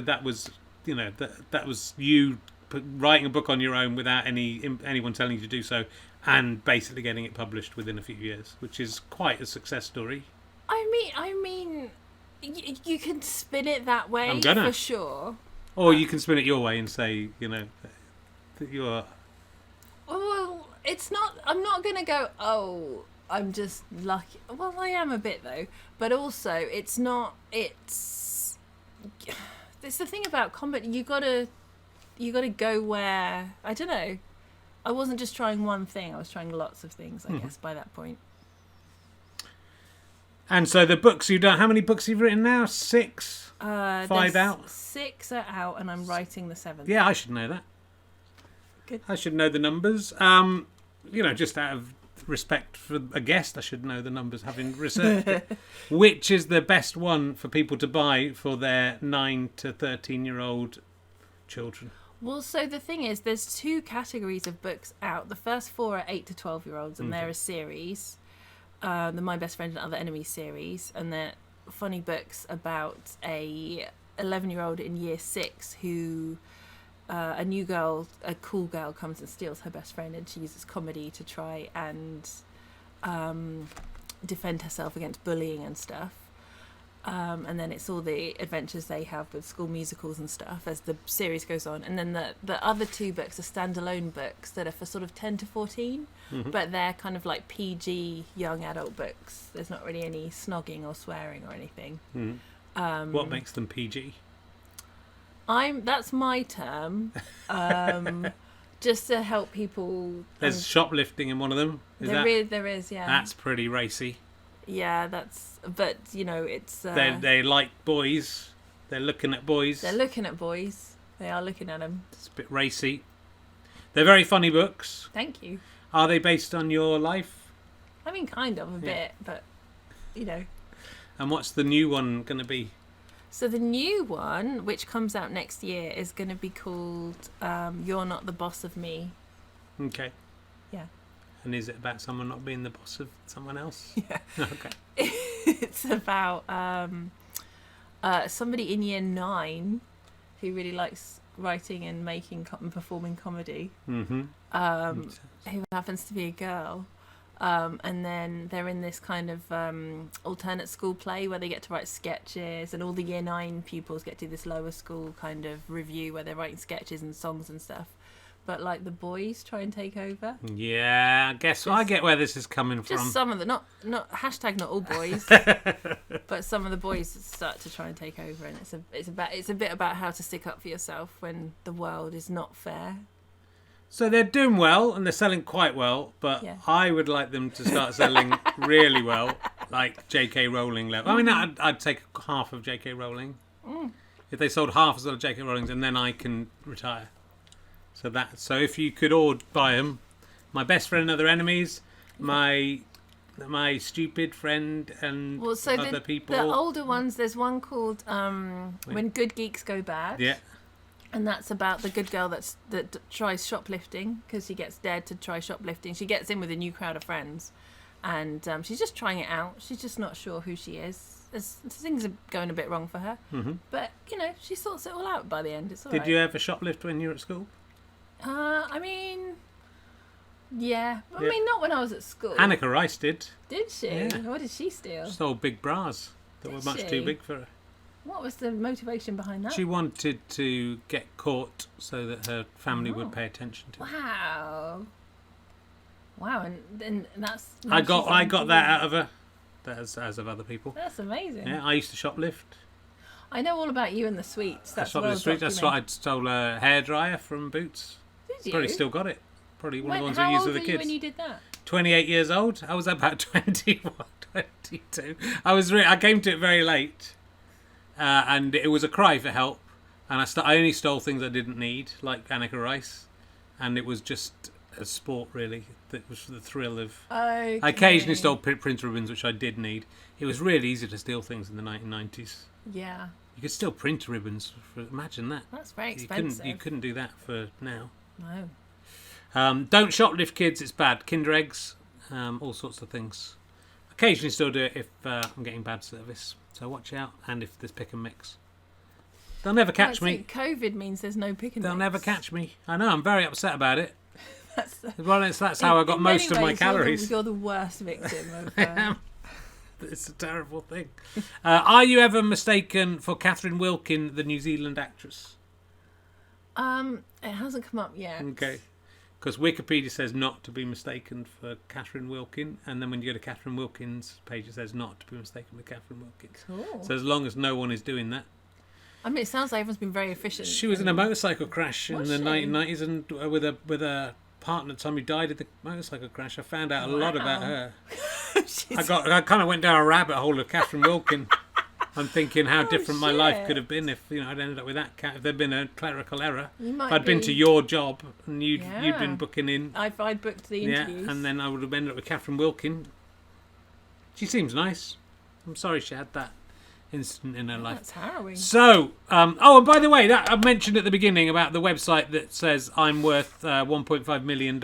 you writing a book on your own without anyone telling you to do so, and basically getting it published within a few years, which is quite a success story. I mean, you can spin it that way for sure. Or you can spin it your way and say, that you're... Well, it's not... I'm not going to go, I'm just lucky. Well, I am a bit, though. But also, it's not... It's the thing about comedy. You gotta go where... I don't know. I wasn't just trying one thing. I was trying lots of things, I guess, by that point. And so the books you've done... How many books you've written now? 6? 5 out? 6 are out, and I'm writing the 7th. Yeah, I should know that. Good. I should know the numbers. Just out of respect for a guest, I should know the numbers, having researched it. Which is the best one for people to buy for their 9 to 13-year-old children? Well, so the thing is, there's 2 categories of books out. The first 4 are 8 to 12-year-olds, and they're a series. The My Best Friend and Other Enemies series, and they're funny books about a 11-year-old in year 6 who a cool girl comes and steals her best friend, and she uses comedy to try and defend herself against bullying and stuff. And then it's all the adventures they have with school musicals and stuff as the series goes on. And then the other 2 books are standalone books that are for sort of 10 to 14, but they're kind of like PG young adult books. There's not really any snogging or swearing or anything. What makes them PG? That's my term. Just to help people. There's shoplifting in one of them. There is, yeah. That's pretty racy. Yeah, but it's... They like boys. They're looking at boys. They're looking at boys. They are looking at them. It's a bit racy. They're very funny books. Thank you. Are they based on your life? I mean, kind of, a bit, but, And what's the new one going to be? So the new one, which comes out next year, is going to be called You're Not the Boss of Me. Okay. Yeah. And is it about someone not being the boss of someone else? Yeah. Okay. It's about somebody in year 9 who really likes writing and making and performing comedy. Who happens to be a girl. And then they're in this kind of alternate school play where they get to write sketches, and all the year 9 pupils get to do this lower school kind of review where they're writing sketches and songs and stuff. But like the boys try and take over. Yeah, I get where this is coming from. Just some of the not hashtag not all boys, but some of the boys start to try and take over, and it's a bit about how to stick up for yourself when the world is not fair. So they're doing well and they're selling quite well, but I would like them to start selling really well, like J.K. Rowling level. I mean, I'd take half of J.K. Rowling. If they sold half as well of J.K. Rowling's, and then I can retire. So if you could all buy them, My Best Friend and Other Enemies, my Stupid Friend and Other People. The older ones, there's one called When Good Geeks Go Bad. Yeah. And that's about the good girl that tries shoplifting because she gets dared to try shoplifting. She gets in with a new crowd of friends, and she's just trying it out. She's just not sure who she is. Things are going a bit wrong for her. But, she sorts it all out by the end. It's all right. Did you ever shoplift when you were at school? I mean, yeah. I mean, not when I was at school. Anneka Rice did. Did she? Yeah. What did she steal? Stole big bras that were much too big for her. What was the motivation behind that? She wanted to get caught so that her family would pay attention to her. Wow, and that's... I got that out of her, as of other people. That's amazing. Yeah, I used to shoplift. I know all about you and the sweets. That's I shoplifted. That's why I stole a hairdryer from Boots. Did you? Probably still got it. Probably one of the ones we used with the kids. How old were you when you did that? 28 years old. I was about 21, 22. I came to it very late. And it was a cry for help, and I only stole things I didn't need, like Anneka Rice, and it was just a sport, really. That was the thrill of... Okay. I occasionally stole print ribbons, which I did need. It was really easy to steal things in the 1990s. Yeah. You could steal print ribbons. Imagine that. That's very expensive. You couldn't do that for now. No. Don't shoplift, kids. It's bad. Kinder eggs, all sorts of things. Occasionally still do it if I'm getting bad service. So watch out, and if there's pick and mix. They'll never catch me. COVID means there's no pick and mix. They'll never catch me. I know, I'm very upset about it. That's how I got in most of many my ways, calories. You're the worst victim of... It's a terrible thing. Are you ever mistaken for Catherine Wilkins, the New Zealand actress? It hasn't come up yet. Okay. Because Wikipedia says not to be mistaken for Catherine Wilkins, and then when you go to Catherine Wilkins' page, it says not to be mistaken with Catherine Wilkins. Cool. So as long as no one is doing that. I mean, it sounds like everyone's been very efficient. She was in a motorcycle crash in the 1990s, and with a partner at the time who died in the motorcycle crash. I found out a lot about her. I kind of went down a rabbit hole of Catherine Wilkins. I'm thinking how different my life could have been if I'd ended up with that cat. If there'd been a clerical error, if I'd been to your job and you'd been booking in. I'd booked the interviews. Yeah, and then I would have ended up with Catherine Wilkins. She seems nice. I'm sorry she had that incident in her life. That's harrowing. So, and by the way, that I mentioned at the beginning about the website that says I'm worth $1.5 million.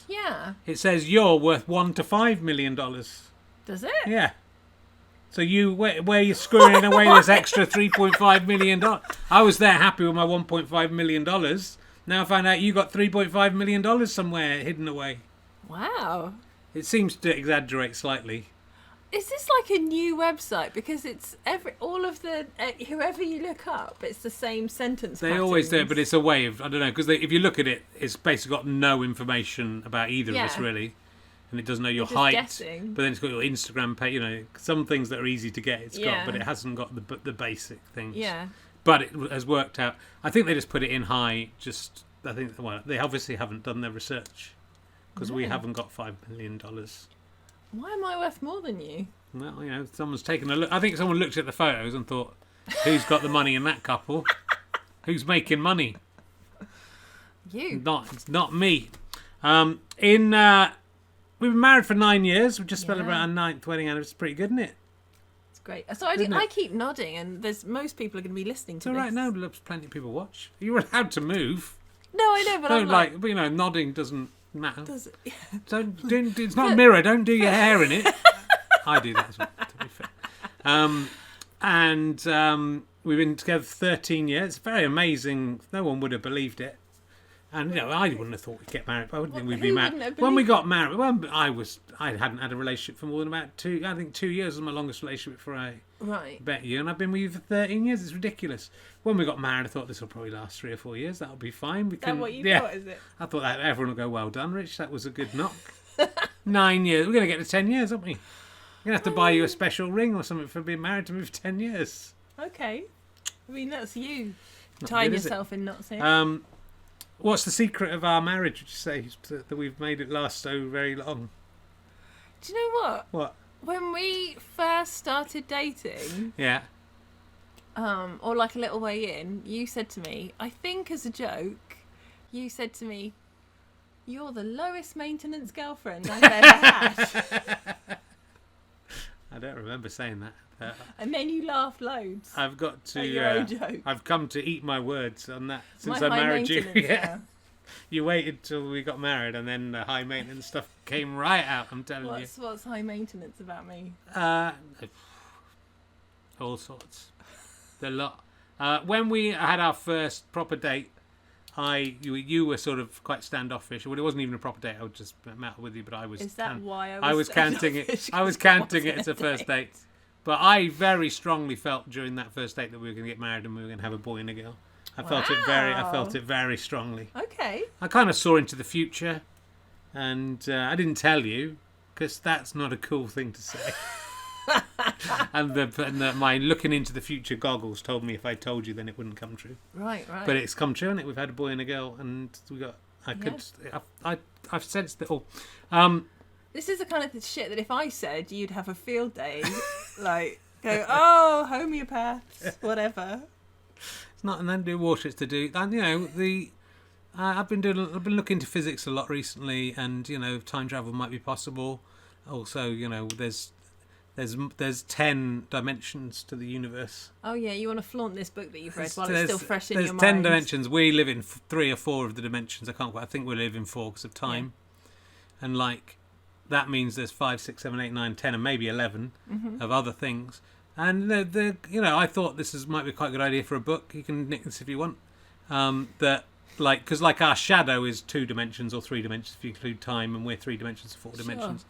Yeah. It says you're worth $1 to $5 million. Does it? Yeah. So where you're screwing away this extra $3.5 million. I was there happy with my $1.5 million. Now I find out you got $3.5 million somewhere hidden away. Wow. It seems to exaggerate slightly. Is this like a new website? Because it's all of the whoever you look up, it's the same sentence. They always do it, but it's a way of, I don't know, because if you look at it, it's basically got no information about either of us really, and it doesn't know your height. Guessing. But then it's got your Instagram page. You know, some things that are easy to get, it's got, but it hasn't got the basic things. Yeah. But it has worked out. I think they just put it in high. I think they obviously haven't done their research because we haven't got $5 million. Why am I worth more than you? Well, you know, someone's taken a look. I think someone looked at the photos and thought, who's got the money in that couple? Who's making money? You. It's not me. We've been married for 9 years. We've just celebrated our 9th wedding anniversary. It's pretty good, isn't it? It's great. So I keep nodding, and most people are going to be listening to this. It's all right. No, plenty of people watch. You're allowed to move. No, I know, but I'm like, but, you know, nodding doesn't matter. Does it? Yeah. It's not a mirror. Don't do your hair in it. I do that as well, to be fair. We've been together 13 years. It's very amazing. No one would have believed it. And, you know, I wouldn't have thought we'd get married. I wouldn't think we'd be married. When we got married, I hadn't had a relationship for more than about 2 years was my longest relationship before I met you. And I've been with you for 13 years. It's ridiculous. When we got married, I thought this will probably last 3 or 4 years. That'll be fine. Is that what you thought, is it? I thought that everyone will go, well done, Rich. That was a good knock. 9 years. We're going to get to 10 years, aren't we? We're going to have to buy you a special ring or something for being married to me for 10 years. Okay. I mean, that's you tying yourself in knots here. What's the secret of our marriage, would you say, that we've made it last so very long? Do you know what? What? When we first started dating... Yeah. Or like a little way in, you said to me, I think as a joke, you said to me, you're the lowest maintenance girlfriend I've ever had. I don't remember saying that. And then you laughed loads. I've got to. Your own joke. I've come to eat my words on that since My I married you. Yeah. You waited till we got married, and then the high maintenance stuff came right out. I'm telling you. What's high maintenance about me? All sorts. The lot. When we had our first proper date, you were sort of quite standoffish. Well, it wasn't even a proper date. I was just met with you, but I was. Is that why I was counting it? I was counting it as a first date. But I very strongly felt during that first date that we were going to get married and we were going to have a boy and a girl. I felt it very strongly. Okay. I kind of saw into the future, and I didn't tell you because that's not a cool thing to say. and my looking into the future goggles told me if I told you, then it wouldn't come true. Right. But it's come true, and we've had a boy and a girl, and we got. I've sensed it all. This is the kind of shit that if I said, you'd have a field day, like go, oh, homeopaths, whatever. It's not nothing to do with water. It's to do, and you know I've been looking into physics a lot recently, and you know time travel might be possible. Also, you know there's 10 dimensions to the universe. Oh yeah, you want to flaunt this book that you've read while it's still fresh in your mind. There's 10 dimensions. We live in 3 or 4 of the dimensions. I think we live in 4 because of time, and like. That means there's 5, 6, 7, 8, 9, 10, and maybe 11 of other things. And I thought this might be quite a good idea for a book. You can nick this if you want. Because our shadow is 2 dimensions or 3 dimensions if you include time, and we're 3 dimensions or 4 dimensions.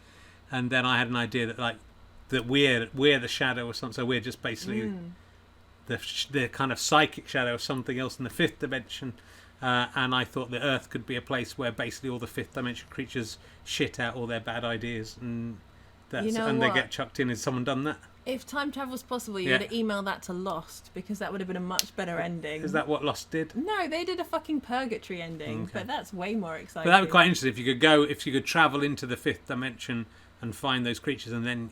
And then I had an idea that we're the shadow or something. So we're just basically the kind of psychic shadow of something else in the 5th dimension. And I thought the Earth could be a place where basically all the 5th dimension creatures shit out all their bad ideas, and they get chucked in. Has someone done that? If time travel's possible, you would have emailed that to Lost, because that would have been a much better ending. Is that what Lost did? No, they did a fucking purgatory ending, but that's way more exciting. But that would be quite interesting if you could travel into the 5th dimension and find those creatures, and then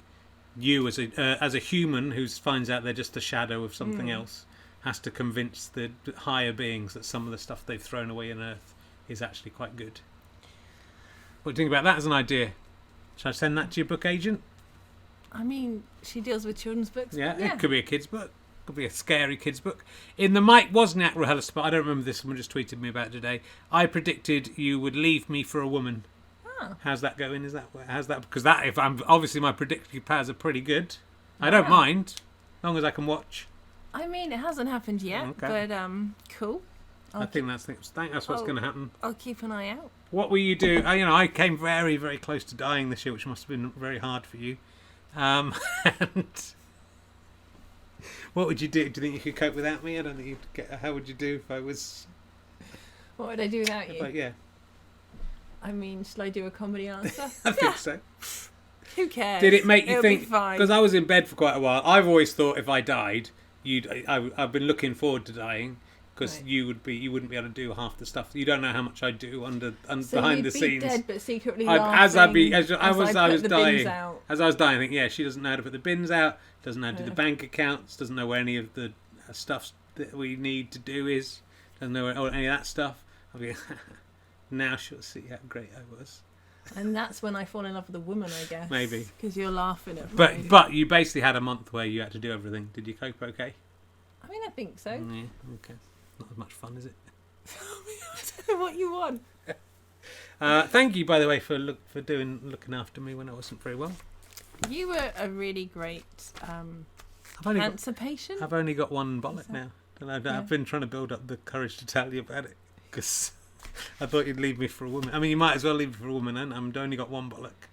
you as a human who finds out they're just a shadow of something else has to convince the higher beings that some of the stuff they've thrown away on Earth is actually quite good. What do you think about that as an idea? Should I send that to your book agent? I mean, she deals with children's books. Yeah, it could be a kid's book. It could be a scary kid's book. In the Mike Wozniak RHLSTP, I don't remember this, someone just tweeted me about it today. I predicted you would leave me for a woman. Oh. How's that going? Because obviously my predictive powers are pretty good. I don't mind, as long as I can watch. I mean, it hasn't happened yet, but cool. I think that's what's going to happen. I'll keep an eye out. What will you do? I came very, very close to dying this year, which must have been very hard for you. And what would you do? Do you think you could cope without me? I don't think you'd get. How would you do if I was? What would I do without you? Yeah. I mean, shall I do a comedy answer? I think so. Who cares? Did it make you think? Because I was in bed for quite a while. I've always thought if I died, I've been looking forward to dying because you wouldn't be able to do half the stuff. You don't know how much I do behind the scenes. Dead, but secretly as I was dying, out. As I was dying, I think she doesn't know how to put the bins out, doesn't know how to do the bank accounts, doesn't know where any of the stuff that we need to do is, doesn't know where any of that stuff. I'll be now she'll see how great I was. And that's when I fall in love with a woman, I guess. Maybe. Because you're laughing at me. But you basically had a month where you had to do everything. Did you cope okay? I mean, I think so. Yeah, okay. Not as much fun, is it? I don't know what you want. Thank you, by the way, for looking after me when I wasn't very well. You were a really great cancer patient. I've only got one bollock now. I've been trying to build up the courage to tell you about it because I thought you'd leave me for a woman. I mean, you might as well leave me for a woman, and I've only got one bollock.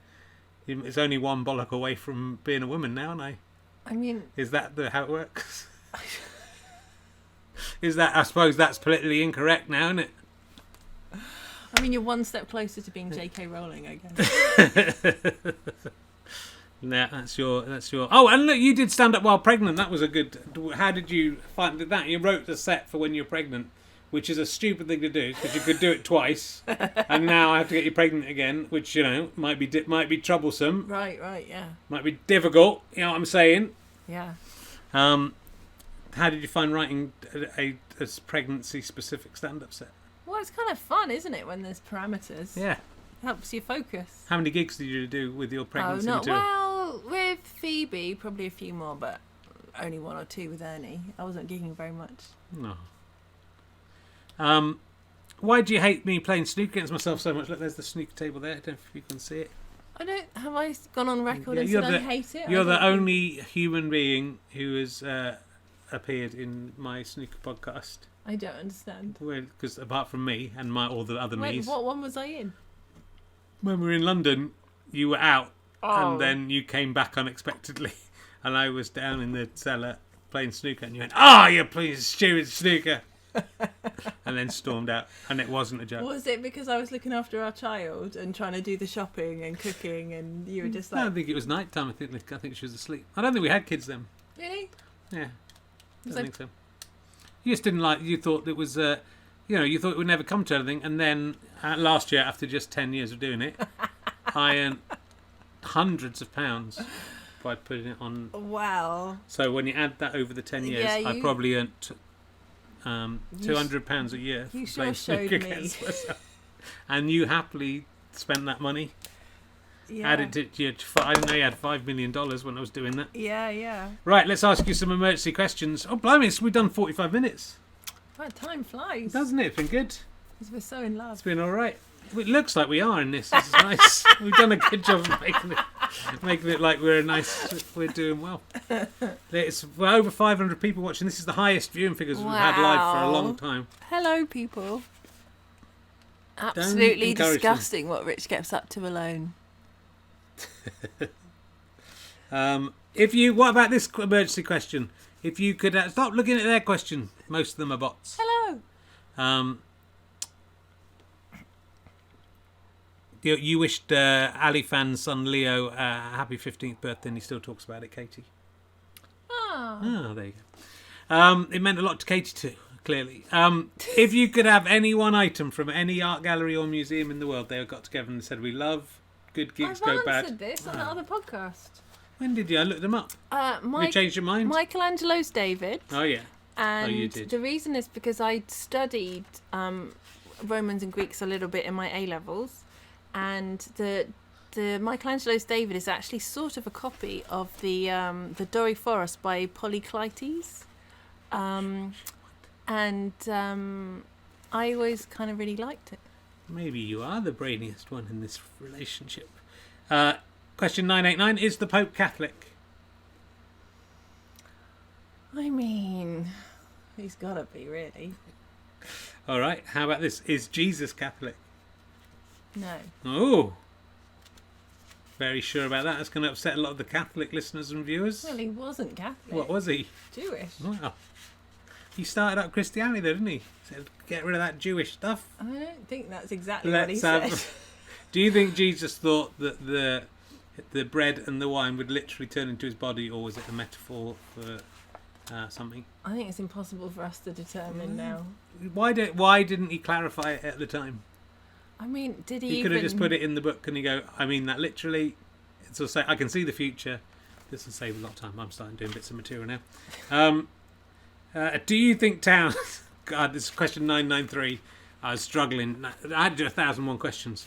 It's only one bollock away from being a woman now, and I mean... Is that how it works? I suppose that's politically incorrect now, isn't it? I mean, you're one step closer to being J.K. Rowling, I guess. Yeah, that's your. Oh, and look, you did stand up while pregnant. That was a good. How did you find that? You wrote the set for when you're pregnant, which is a stupid thing to do because you could do it twice, and now I have to get you pregnant again, which might be troublesome. Right, yeah. Might be difficult. You know what I'm saying? Yeah. How did you find writing a pregnancy-specific stand-up set? Well, it's kind of fun, isn't it, when there's parameters? Yeah. Helps you focus. How many gigs did you do with your pregnancy material? Well, with Phoebe, probably a few more, but only one or two with Ernie. I wasn't gigging very much. No. Why do you hate me playing snooker against myself so much? Look, there's the snooker table there. I don't know if you can see it. Have I gone on record and said I hate it? You're the only human being who has appeared in my snooker podcast. I don't understand. Because apart from me and all the other me's. What one was I in? When we were in London, you were out, and then you came back unexpectedly, and I was down in the cellar playing snooker, and you went, you're playing stupid snooker, and then stormed out, and it wasn't a joke. Was it because I was looking after our child and trying to do the shopping and cooking, and you were just like... I don't think it was night time. I think she was asleep. I don't think we had kids then. Really? Yeah. I don't think so. You just didn't like... You thought it was... you thought it would never come to anything, and then last year, after just 10 years of doing it, I earned hundreds of pounds by putting it on. Wow. So when you add that over the 10 years, I probably earned £200 a year. You sure showed me. And you happily spent that money. Yeah. Added to I didn't know you had $5 million when I was doing that. Yeah. Right, let's ask you some emergency questions. Oh, blimey, we've done 45 minutes. Well, time flies. Doesn't it? It's been good. Because we're so in love. It's been all right. It looks like we are in this. This is nice. We've done a good job of making it like we're doing well. We're over 500 people watching. This is the highest viewing figures we've had live for a long time. Hello, people. Absolutely disgusting what Rich gets up to alone. What about this emergency question? If you could stop looking at their question. Most of them are bots. Hello. You wished Ali Fan's son Leo happy 15th birthday, and he still talks about it, Catie. Oh, there you go. It meant a lot to Catie too, clearly. If you could have any one item from any art gallery or museum in the world, they got together and said, "We love good geeks go bad." I've answered this on the other podcast. When did you? I looked them up. You changed your mind? Michelangelo's David. Oh, yeah. And you did. The reason is because I studied Romans and Greeks a little bit in my A-levels. And the Michelangelo's David is actually sort of a copy of the Dorry Forest by Polykleitos. I always kind of really liked it. Maybe you are the brainiest one in this relationship. Question 989, is the Pope Catholic? I mean, he's got to be, really. All right. How about this? Is Jesus Catholic? No. Oh. Very sure about that. That's going to upset a lot of the Catholic listeners and viewers. Well, he wasn't Catholic. What was he? Jewish. Wow. He started up Christianity, though, didn't he? Said, get rid of that Jewish stuff. I don't think that's exactly what he said. Do you think Jesus thought that the bread and the wine would literally turn into his body, or was it a metaphor for something? I think it's impossible for us to determine now. Why didn't he clarify it at the time? I mean, did he? He could have just put it in the book and he go, I mean that literally. So say, I can see the future. This will save a lot of time. I'm starting doing bits of material now. Do you think towns... God, this is question 993. I was struggling. I had 1,001 questions.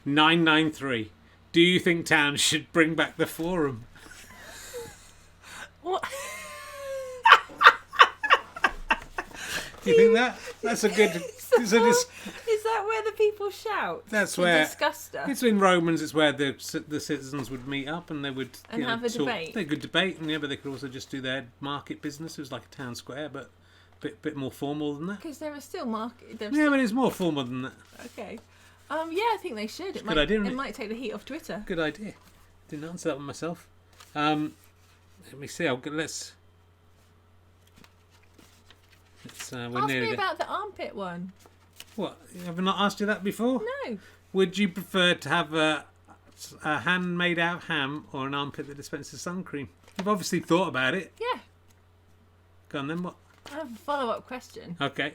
993. Do you think towns should bring back the forum? What? Do you think that? That's a good... Is that where the people shout? That's where... Discuss stuff? It's in Romans. It's where the citizens would meet up and they would... And have a debate. They could debate, and but they could also just do their market business. It was like a town square, but a bit more formal than that. Because there are still market... But it's more formal than that. Okay. Yeah, I think they should. Good idea, it might take the heat off Twitter. Good idea. Didn't answer that one myself. Let me see. Let's we're Ask nearly me about the armpit one. What? Have I not asked you that before? No. Would you prefer to have a hand-made out ham or an armpit that dispenses sun cream? You've obviously thought about it. Yeah. Go on then. What? I have a follow-up question. Okay.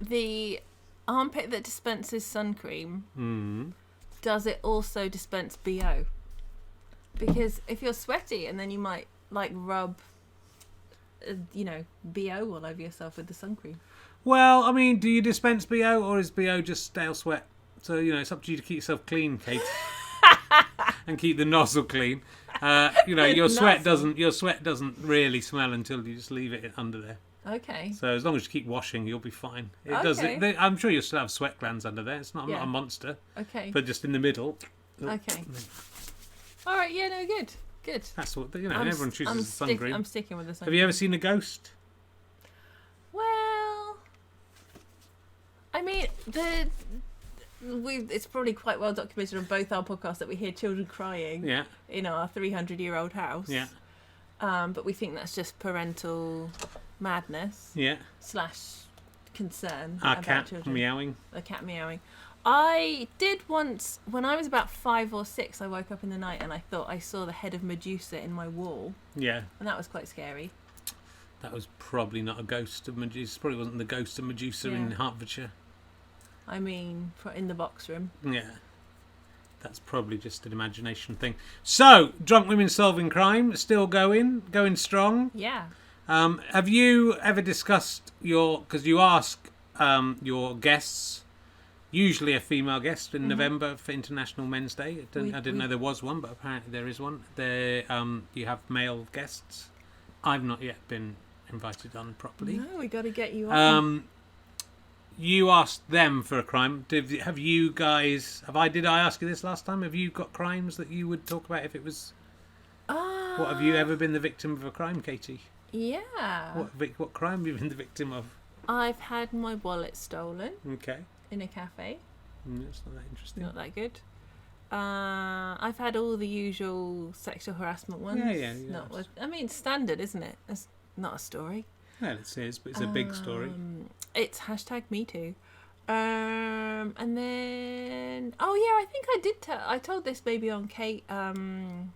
The armpit that dispenses sun cream, does it also dispense BO? Because if you're sweaty and then you might rub, BO all over yourself with the sun cream. Well, I mean, do you dispense BO or is BO just stale sweat? So, it's up to you to keep yourself clean, Kate. And keep the nozzle clean. Your sweat doesn't really smell until you just leave it under there. Okay. So as long as you keep washing, you'll be fine. Okay. I'm sure you'll still have sweat glands under there. I'm not a monster. Okay. But just in the middle. Okay. All right. Yeah. No. Good. Good. That's what everyone chooses the sun cream. I'm sticking with the sun. Have you ever seen a ghost? Well, I mean, it's probably quite well documented on both our podcasts that we hear children crying. Yeah. In our 300-year-old house. Yeah. But we think that's just parental madness. Yeah. / concern Our about cat children. meowing. A cat meowing. I did once, when I was about 5 or 6, I woke up in the night and I thought I saw the head of Medusa in my wall. Yeah. And that was quite scary. That was probably not a ghost of Medusa. Probably wasn't the ghost of Medusa in Hertfordshire. I mean, in the box room. Yeah. That's probably just an imagination thing. So, Drunk Women Solving Crime, still going strong. Yeah. Have you ever discussed because you ask your guests, usually a female guest in November for International Men's Day. I didn't know there was one, but apparently there is one. You have male guests. I've not yet been invited on properly. No, we got to get you on. You asked them for a crime. Have you guys? Did I ask you this last time? Have you got crimes that you would talk about if it was? What have you ever been the victim of a crime, Katie? Yeah. What crime have you been the victim of? I've had my wallet stolen. Okay. In a cafe. It's not that interesting. Not that good. I've had all the usual sexual harassment ones. Yeah. Standard, isn't it? It's not a story. Well, it is, but it's a big story. It's #MeToo. And then... Oh, yeah, I think I did I told this maybe on Kate... the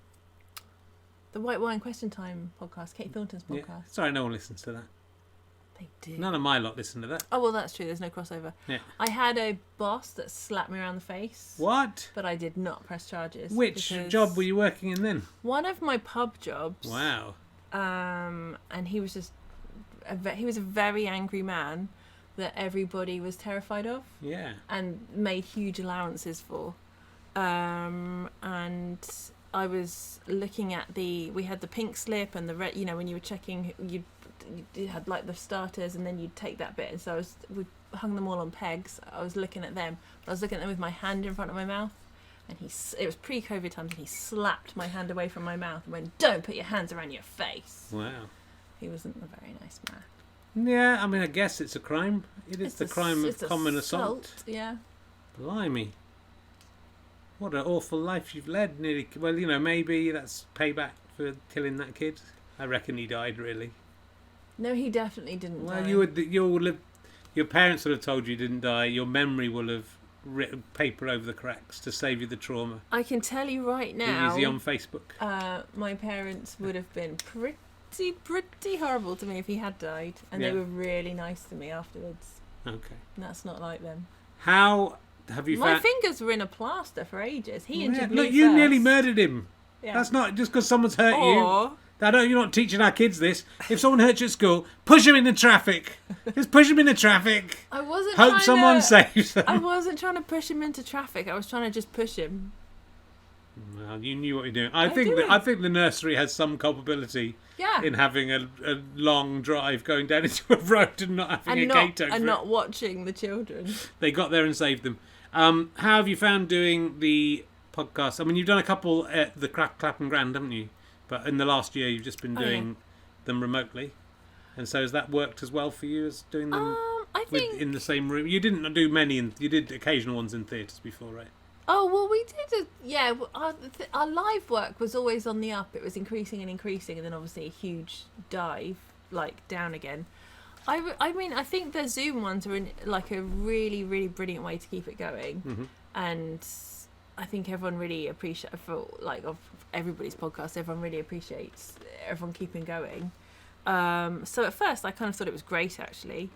White Wine Question Time podcast, Kate Thornton's podcast. Yeah. Sorry, no one listens to that. They do. None of my lot listen to that. Oh, well, that's true. There's no crossover. Yeah. I had a boss that slapped me around the face. What? But I did not press charges. Which job were you working in then? One of my pub jobs. Wow. And he was just... he was a very angry man that everybody was terrified of. Yeah. And made huge allowances for. And I was looking at we had the pink slip and the red, when you were checking, you had like the starters and then you'd take that bit. And so we hung them all on pegs. I was looking at them. I was looking at them with my hand in front of my mouth. And it was pre-COVID times, and he slapped my hand away from my mouth and went, "Don't put your hands around your face." Wow. He wasn't a very nice man. Yeah, I mean, I guess it's a crime. It's the crime of common assault. Yeah. Blimey. What an awful life you've led. Nearly. Well, maybe that's payback for killing that kid. I reckon he died, really. No, he definitely didn't die. Well, your parents would have told you he didn't die. Your memory will have written paper over the cracks to save you the trauma. I can tell you right now. Easy on Facebook. My parents would have been pretty horrible to me if he had died, and they were really nice to me afterwards. Okay. And that's not like them. How have you My found... fingers were in a plaster for ages. He injured me Look, you first. nearly murdered him. Yeah. That's not just because someone's hurt you. You're not teaching our kids this. If someone hurts you at school, push them into traffic. Just push them into traffic. I wasn't Hope someone saves them. I wasn't trying to push him into traffic. I was trying to just push him. Well, you knew what you're doing. I think the nursery has some culpability in having a long drive going down into a road and not having a gate over it. And not watching the children. They got there and saved them. How have you found doing the podcast? I mean, you've done a couple at the Clap and Grand, haven't you? But in the last year, you've just been doing them remotely. And so has that worked as well for you as doing them I think in the same room? You didn't do many, you did occasional ones in theatres before, right? Oh, well, we did our live work was always on the up. It was increasing, and then obviously a huge dive, down again. I mean, I think the Zoom ones are a really, really brilliant way to keep it going. Mm-hmm. And I think everyone really appreciates, of everybody's podcast, everyone really appreciates everyone keeping going. So at first I kind of thought it was great, actually.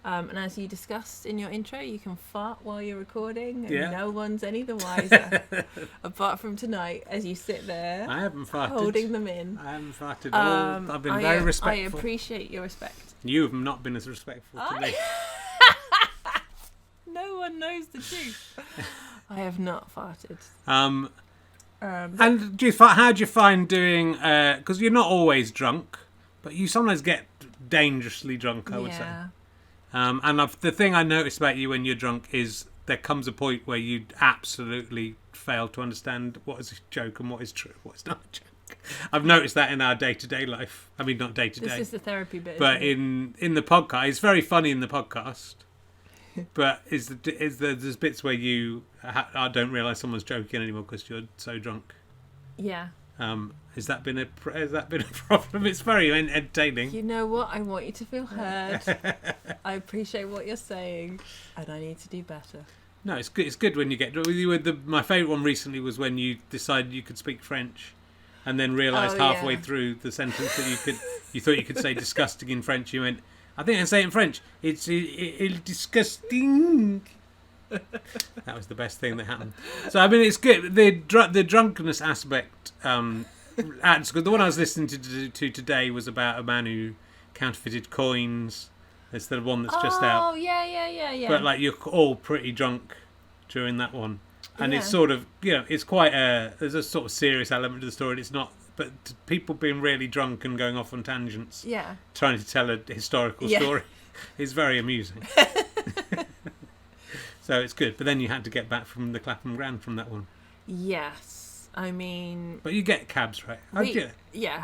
And as you discussed in your intro, you can fart while you're recording, and no one's any the wiser. Apart from tonight, as you sit there. I haven't farted. Holding them in. I haven't farted at all. I've been very respectful. I appreciate your respect. You have not been as respectful to me. No one knows the truth. I have not farted. And how do you find doing? Because you're not always drunk, but you sometimes get dangerously drunk, I would say. And the thing I noticed about you when you're drunk is there comes a point where you absolutely fail to understand what is a joke and what is true, what's not a joke. I've noticed that in our day-to-day life. I mean, not day-to-day. This is the therapy bit. But in the podcast, it's very funny in the podcast. But there's bits where I don't realise someone's joking anymore because you're so drunk. Yeah. Has that been a problem? It's very entertaining. You know what? I want you to feel heard. I appreciate what you're saying, and I need to do better. No, it's good. It's good when you get. My favourite one recently was when you decided you could speak French, and then realised halfway through the sentence that you thought you could say disgusting in French. You went, I think I can say it in French. It's disgusting. That was the best thing that happened. So I mean, it's good. The drunkenness aspect. The one I was listening to today was about a man who counterfeited coins. It's the one that's just out. Oh yeah. But you're all pretty drunk during that one, and it's sort of it's quite there's a sort of serious element to the story. It's not, but people being really drunk and going off on tangents. Yeah. Trying to tell a historical story is very amusing. So it's good, but then you had to get back from the Clapham Grand from that one. Yes, I mean. But you get cabs, right? Yeah.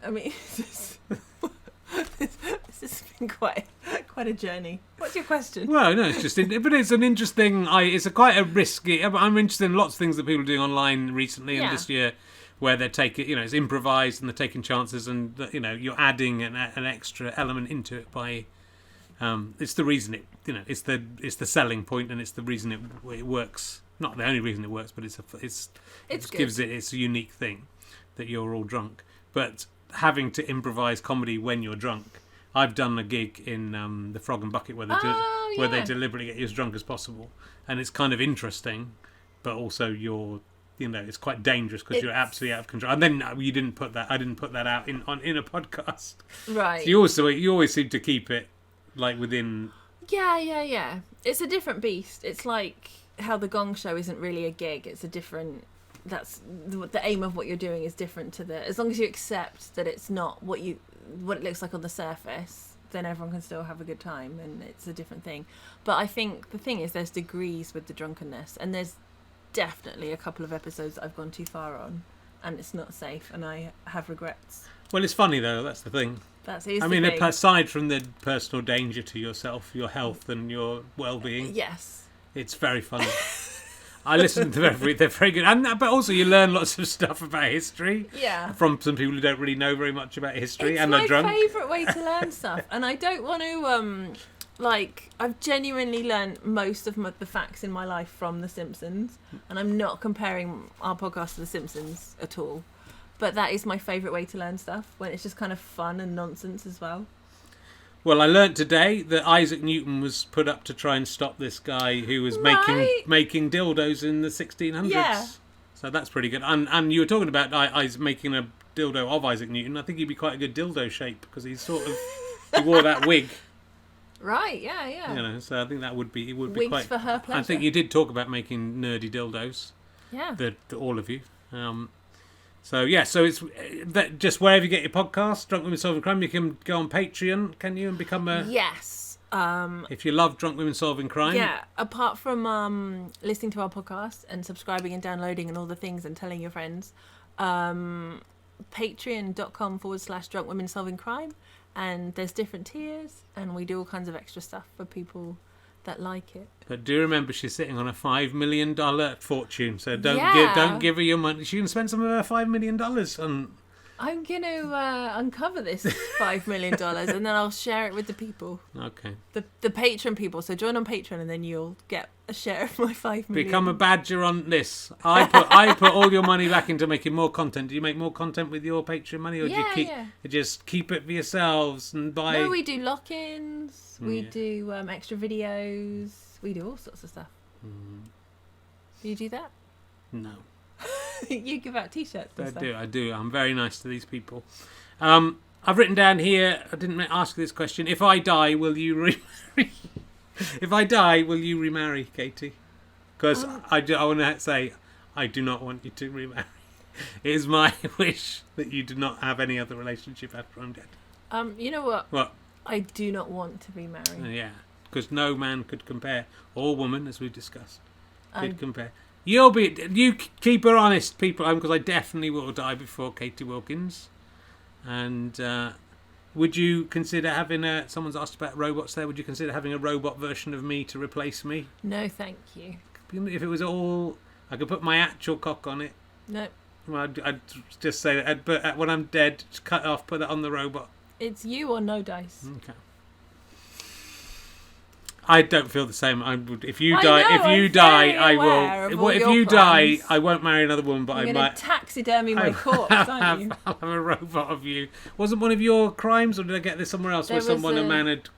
I mean, this has been quite a journey. What's your question? Well, no, it's just, but it's an interesting. It's quite a risky. I'm interested in lots of things that people are doing online recently and this year, where they're taking, it's improvised and they're taking chances, and you're adding an extra element into it by. It's the reason it's the selling point, and it's the reason it works. Not the only reason it works, but it gives it its unique thing that you're all drunk. But having to improvise comedy when you're drunk, I've done a gig in the Frog and Bucket where they deliberately get you as drunk as possible, and it's kind of interesting, but also it's quite dangerous because you're absolutely out of control. And then I didn't put that out in a podcast, right? So you always seem to keep it. Within... Yeah. It's a different beast. It's like how the Gong Show isn't really a gig. It's a different... That's... The aim of what you're doing is different to the... As long as you accept that it's not what it looks like on the surface, then everyone can still have a good time, and it's a different thing. But I think the thing is there's degrees with the drunkenness, and there's definitely a couple of episodes that I've gone too far on, and it's not safe, and I have regrets. Well, it's funny though. That's the thing. That's I mean, aside from the personal danger to yourself, your health, and your well-being, yes, it's very funny. I listen to them; they're very good, but also you learn lots of stuff about history. Yeah, from some people who don't really know very much about history, it's and are drunk. It's my favourite way to learn stuff, and I don't want to I've genuinely learned most of the facts in my life from The Simpsons, and I'm not comparing our podcast to The Simpsons at all. But that is my favourite way to learn stuff, when it's just kind of fun and nonsense as well. Well, I learnt today that Isaac Newton was put up to try and stop this guy who was making dildos in the 1600s. Yeah. So that's pretty good. And you were talking about making a dildo of Isaac Newton. I think he'd be quite a good dildo shape because he wore that wig. Right, yeah. You know, so I think would be Wigs quite for her pleasure. I think you did talk about making nerdy dildos. Yeah. All of you. So it's that just wherever you get your podcast, Drunk Women Solving Crime, you can go on Patreon, can you, and become a... Yes. If you love Drunk Women Solving Crime. Yeah, apart from listening to our podcast and subscribing and downloading and all the things and telling your friends, patreon.com/Drunk Women Solving Crime, and there's different tiers, and we do all kinds of extra stuff for people that like it. But do remember, she's sitting on a $5 million fortune, so don't give her your money. She can spend some of her $5 million on... I'm going to uncover this $5 million and then I'll share it with the people. Okay. The Patreon people. So join on Patreon and then you'll get a share of my $5 million. Become a badger on this. I put all your money back into making more content. Do you make more content with your Patreon money, or do you just keep it for yourselves and buy? No, we do lock-ins. We do extra videos. We do all sorts of stuff. Do you do that? No. You give out T-shirts and stuff. I do. I'm very nice to these people. I've written down here, I didn't ask this question. If I die, will you remarry? If I die, will you remarry, Catie? Because I want to say, I do not want you to remarry. It is my wish that you do not have any other relationship after I'm dead. You know what? What? I do not want to be married. Yeah, because no man could compare, or woman, as we discussed, could compare. You keep her honest, people, because I definitely will die before Catherine Wilkins. And would you consider having someone's asked about robots there, would you consider having a robot version of me to replace me? No, thank you. If it was all, I could put my actual cock on it. No. Well, I'd just say that, but when I'm dead, just cut it off, put that on the robot. It's you or no dice. Okay. I don't feel the same. I would. If you die, I will. If you die, I won't marry another woman. But I might taxidermy my corpse, aren't you? I'll have a robot of you. Wasn't one of your crimes, or did I get this somewhere else? Where a man had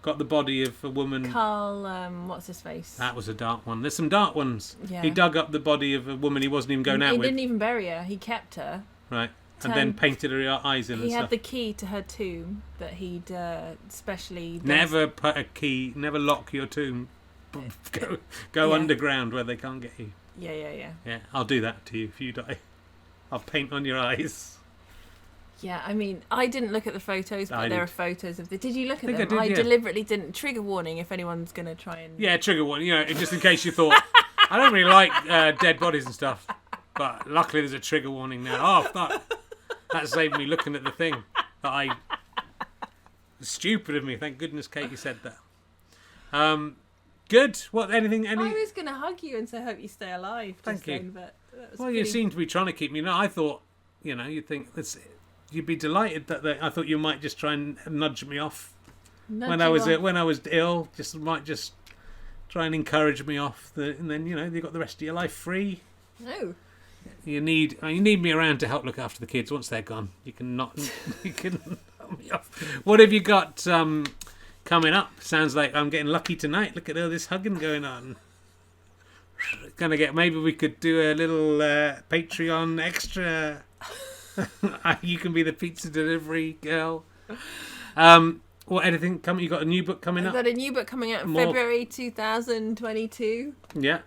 got the body of a woman. Carl, what's his face? That was a dark one. There's some dark ones. Yeah. He dug up the body of a woman he wasn't even going out with. He didn't even bury her. He kept her. Right. And then painted her eyes in and stuff. He had the key to her tomb that he'd specially... Never put a key, never lock your tomb. Go underground where they can't get you. Yeah. Yeah, I'll do that to you if you die. I'll paint on your eyes. Yeah, I mean, I didn't look at the photos, but there are photos of the... Did you look at them? I deliberately didn't. Trigger warning if anyone's going to try and... Yeah, trigger warning, just in case you thought... I don't really like dead bodies and stuff, but luckily there's a trigger warning now. Oh, fuck. That saved me looking at the thing. Stupid of me. Thank goodness Catie said that. Good. What? Anything? I was going to hug you and say, I hope you stay alive. Thank you. But you seem to be trying to keep me. No, I thought, you'd think you'd be delighted that I thought you might just try and nudge me off when I was ill. Might just try and encourage me off. And then you got the rest of your life free. No. You need me around to help look after the kids. Once they're gone, you can knock me off. What have you got coming up? Sounds like I'm getting lucky tonight. Look at all this hugging going on. Maybe we could do a little Patreon extra. You can be the pizza delivery girl. Anything coming? You got a new book coming up? I've got a new book coming out in February 2022. Yeah.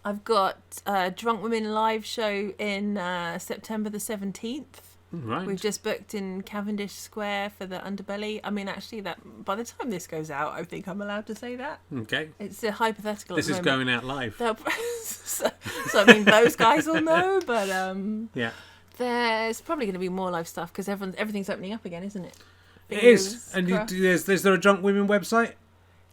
I've got a Drunk Women live show in September the 17th. Right. We've just booked in Cavendish Square for the Underbelly. I mean, actually, that by the time this goes out, I think I'm allowed to say that. Okay. It's a hypothetical. This is going out live. So I mean, those guys will know, but yeah. There's probably going to be more live stuff because everything's opening up again, isn't it? It is. And is there a Drunk Women website?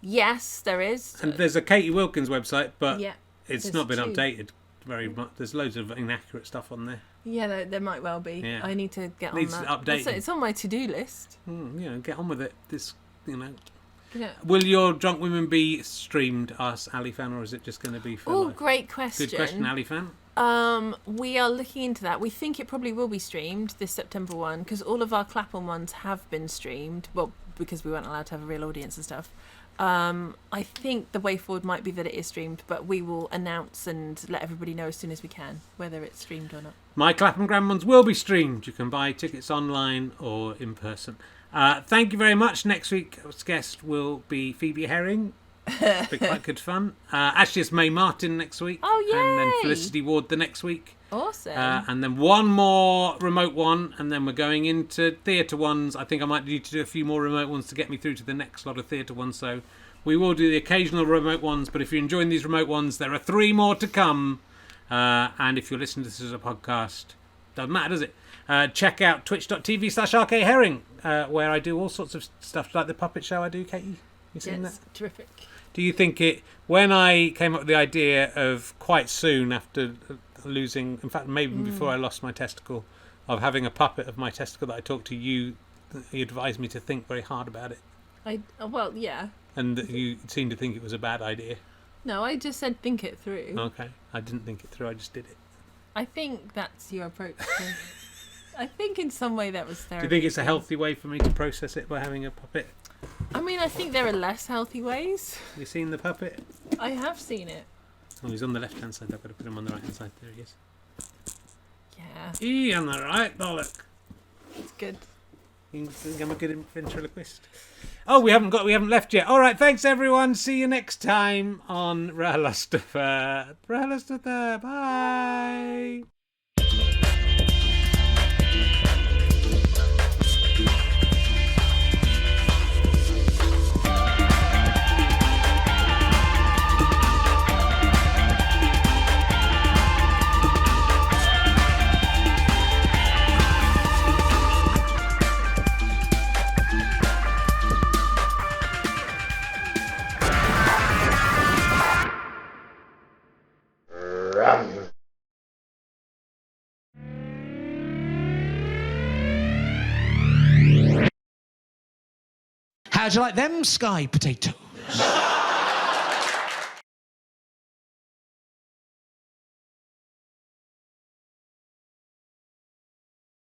Yes, there is. And there's a Catie Wilkins website, but it's not been 2. updated very much. There's loads of inaccurate stuff on there. Yeah, there might well be. Yeah. I need to get on that. Update. It's on my to-do list. Get on with it. Yeah. Will your Drunk Women be streamed, us Ali Fan, or is it just going to be for? Oh, great question. Good question, Ali Fan. We are looking into that. We think it probably will be streamed, this September one, because all of our Clapham ones have been streamed. Well, because we weren't allowed to have a real audience and stuff. I think the way forward might be that it is streamed, but we will announce and let everybody know as soon as we can whether it's streamed or not. My Clapham Grand ones will be streamed. You can buy tickets online or in person. Thank you very much. Next week's guest will be Phoebe Herring. It'll be quite good fun. Actually, it's May Martin next week. Oh, yay! And then Felicity Ward the next week. Awesome. And then one more remote one, and then we're going into theatre ones. I think I might need to do a few more remote ones to get me through to the next lot of theatre ones. So we will do the occasional remote ones, but if you're enjoying these remote ones, there are 3 more to come. And if you're listening to this as a podcast, doesn't matter, does it? Check out twitch.tv/RKHerring, where I do all sorts of stuff like the puppet show I do, Katie. You seen that? Terrific. Do you think when I came up with the idea of quite soon after losing, in fact maybe before I lost my testicle, of having a puppet of my testicle that I talked to you advised me to think very hard about it. Well, yeah. And you seemed to think it was a bad idea. No, I just said think it through. Okay, I didn't think it through, I just did it. I think that's your approach. I think in some way that was therapy. Do you think it's a healthy way for me to process it by having a puppet? I mean, I think there are less healthy ways. Have you seen the puppet? I have seen it. Oh, he's on the left-hand side. I've got to put him on the right-hand side. There he is. Yeah. He on the right, bollock. It's good. You think I'm a good ventriloquist? Oh, we haven't left yet. All right, thanks everyone. See you next time on RHLSTP. RHLSTP. Bye. How'd you like them sky potatoes?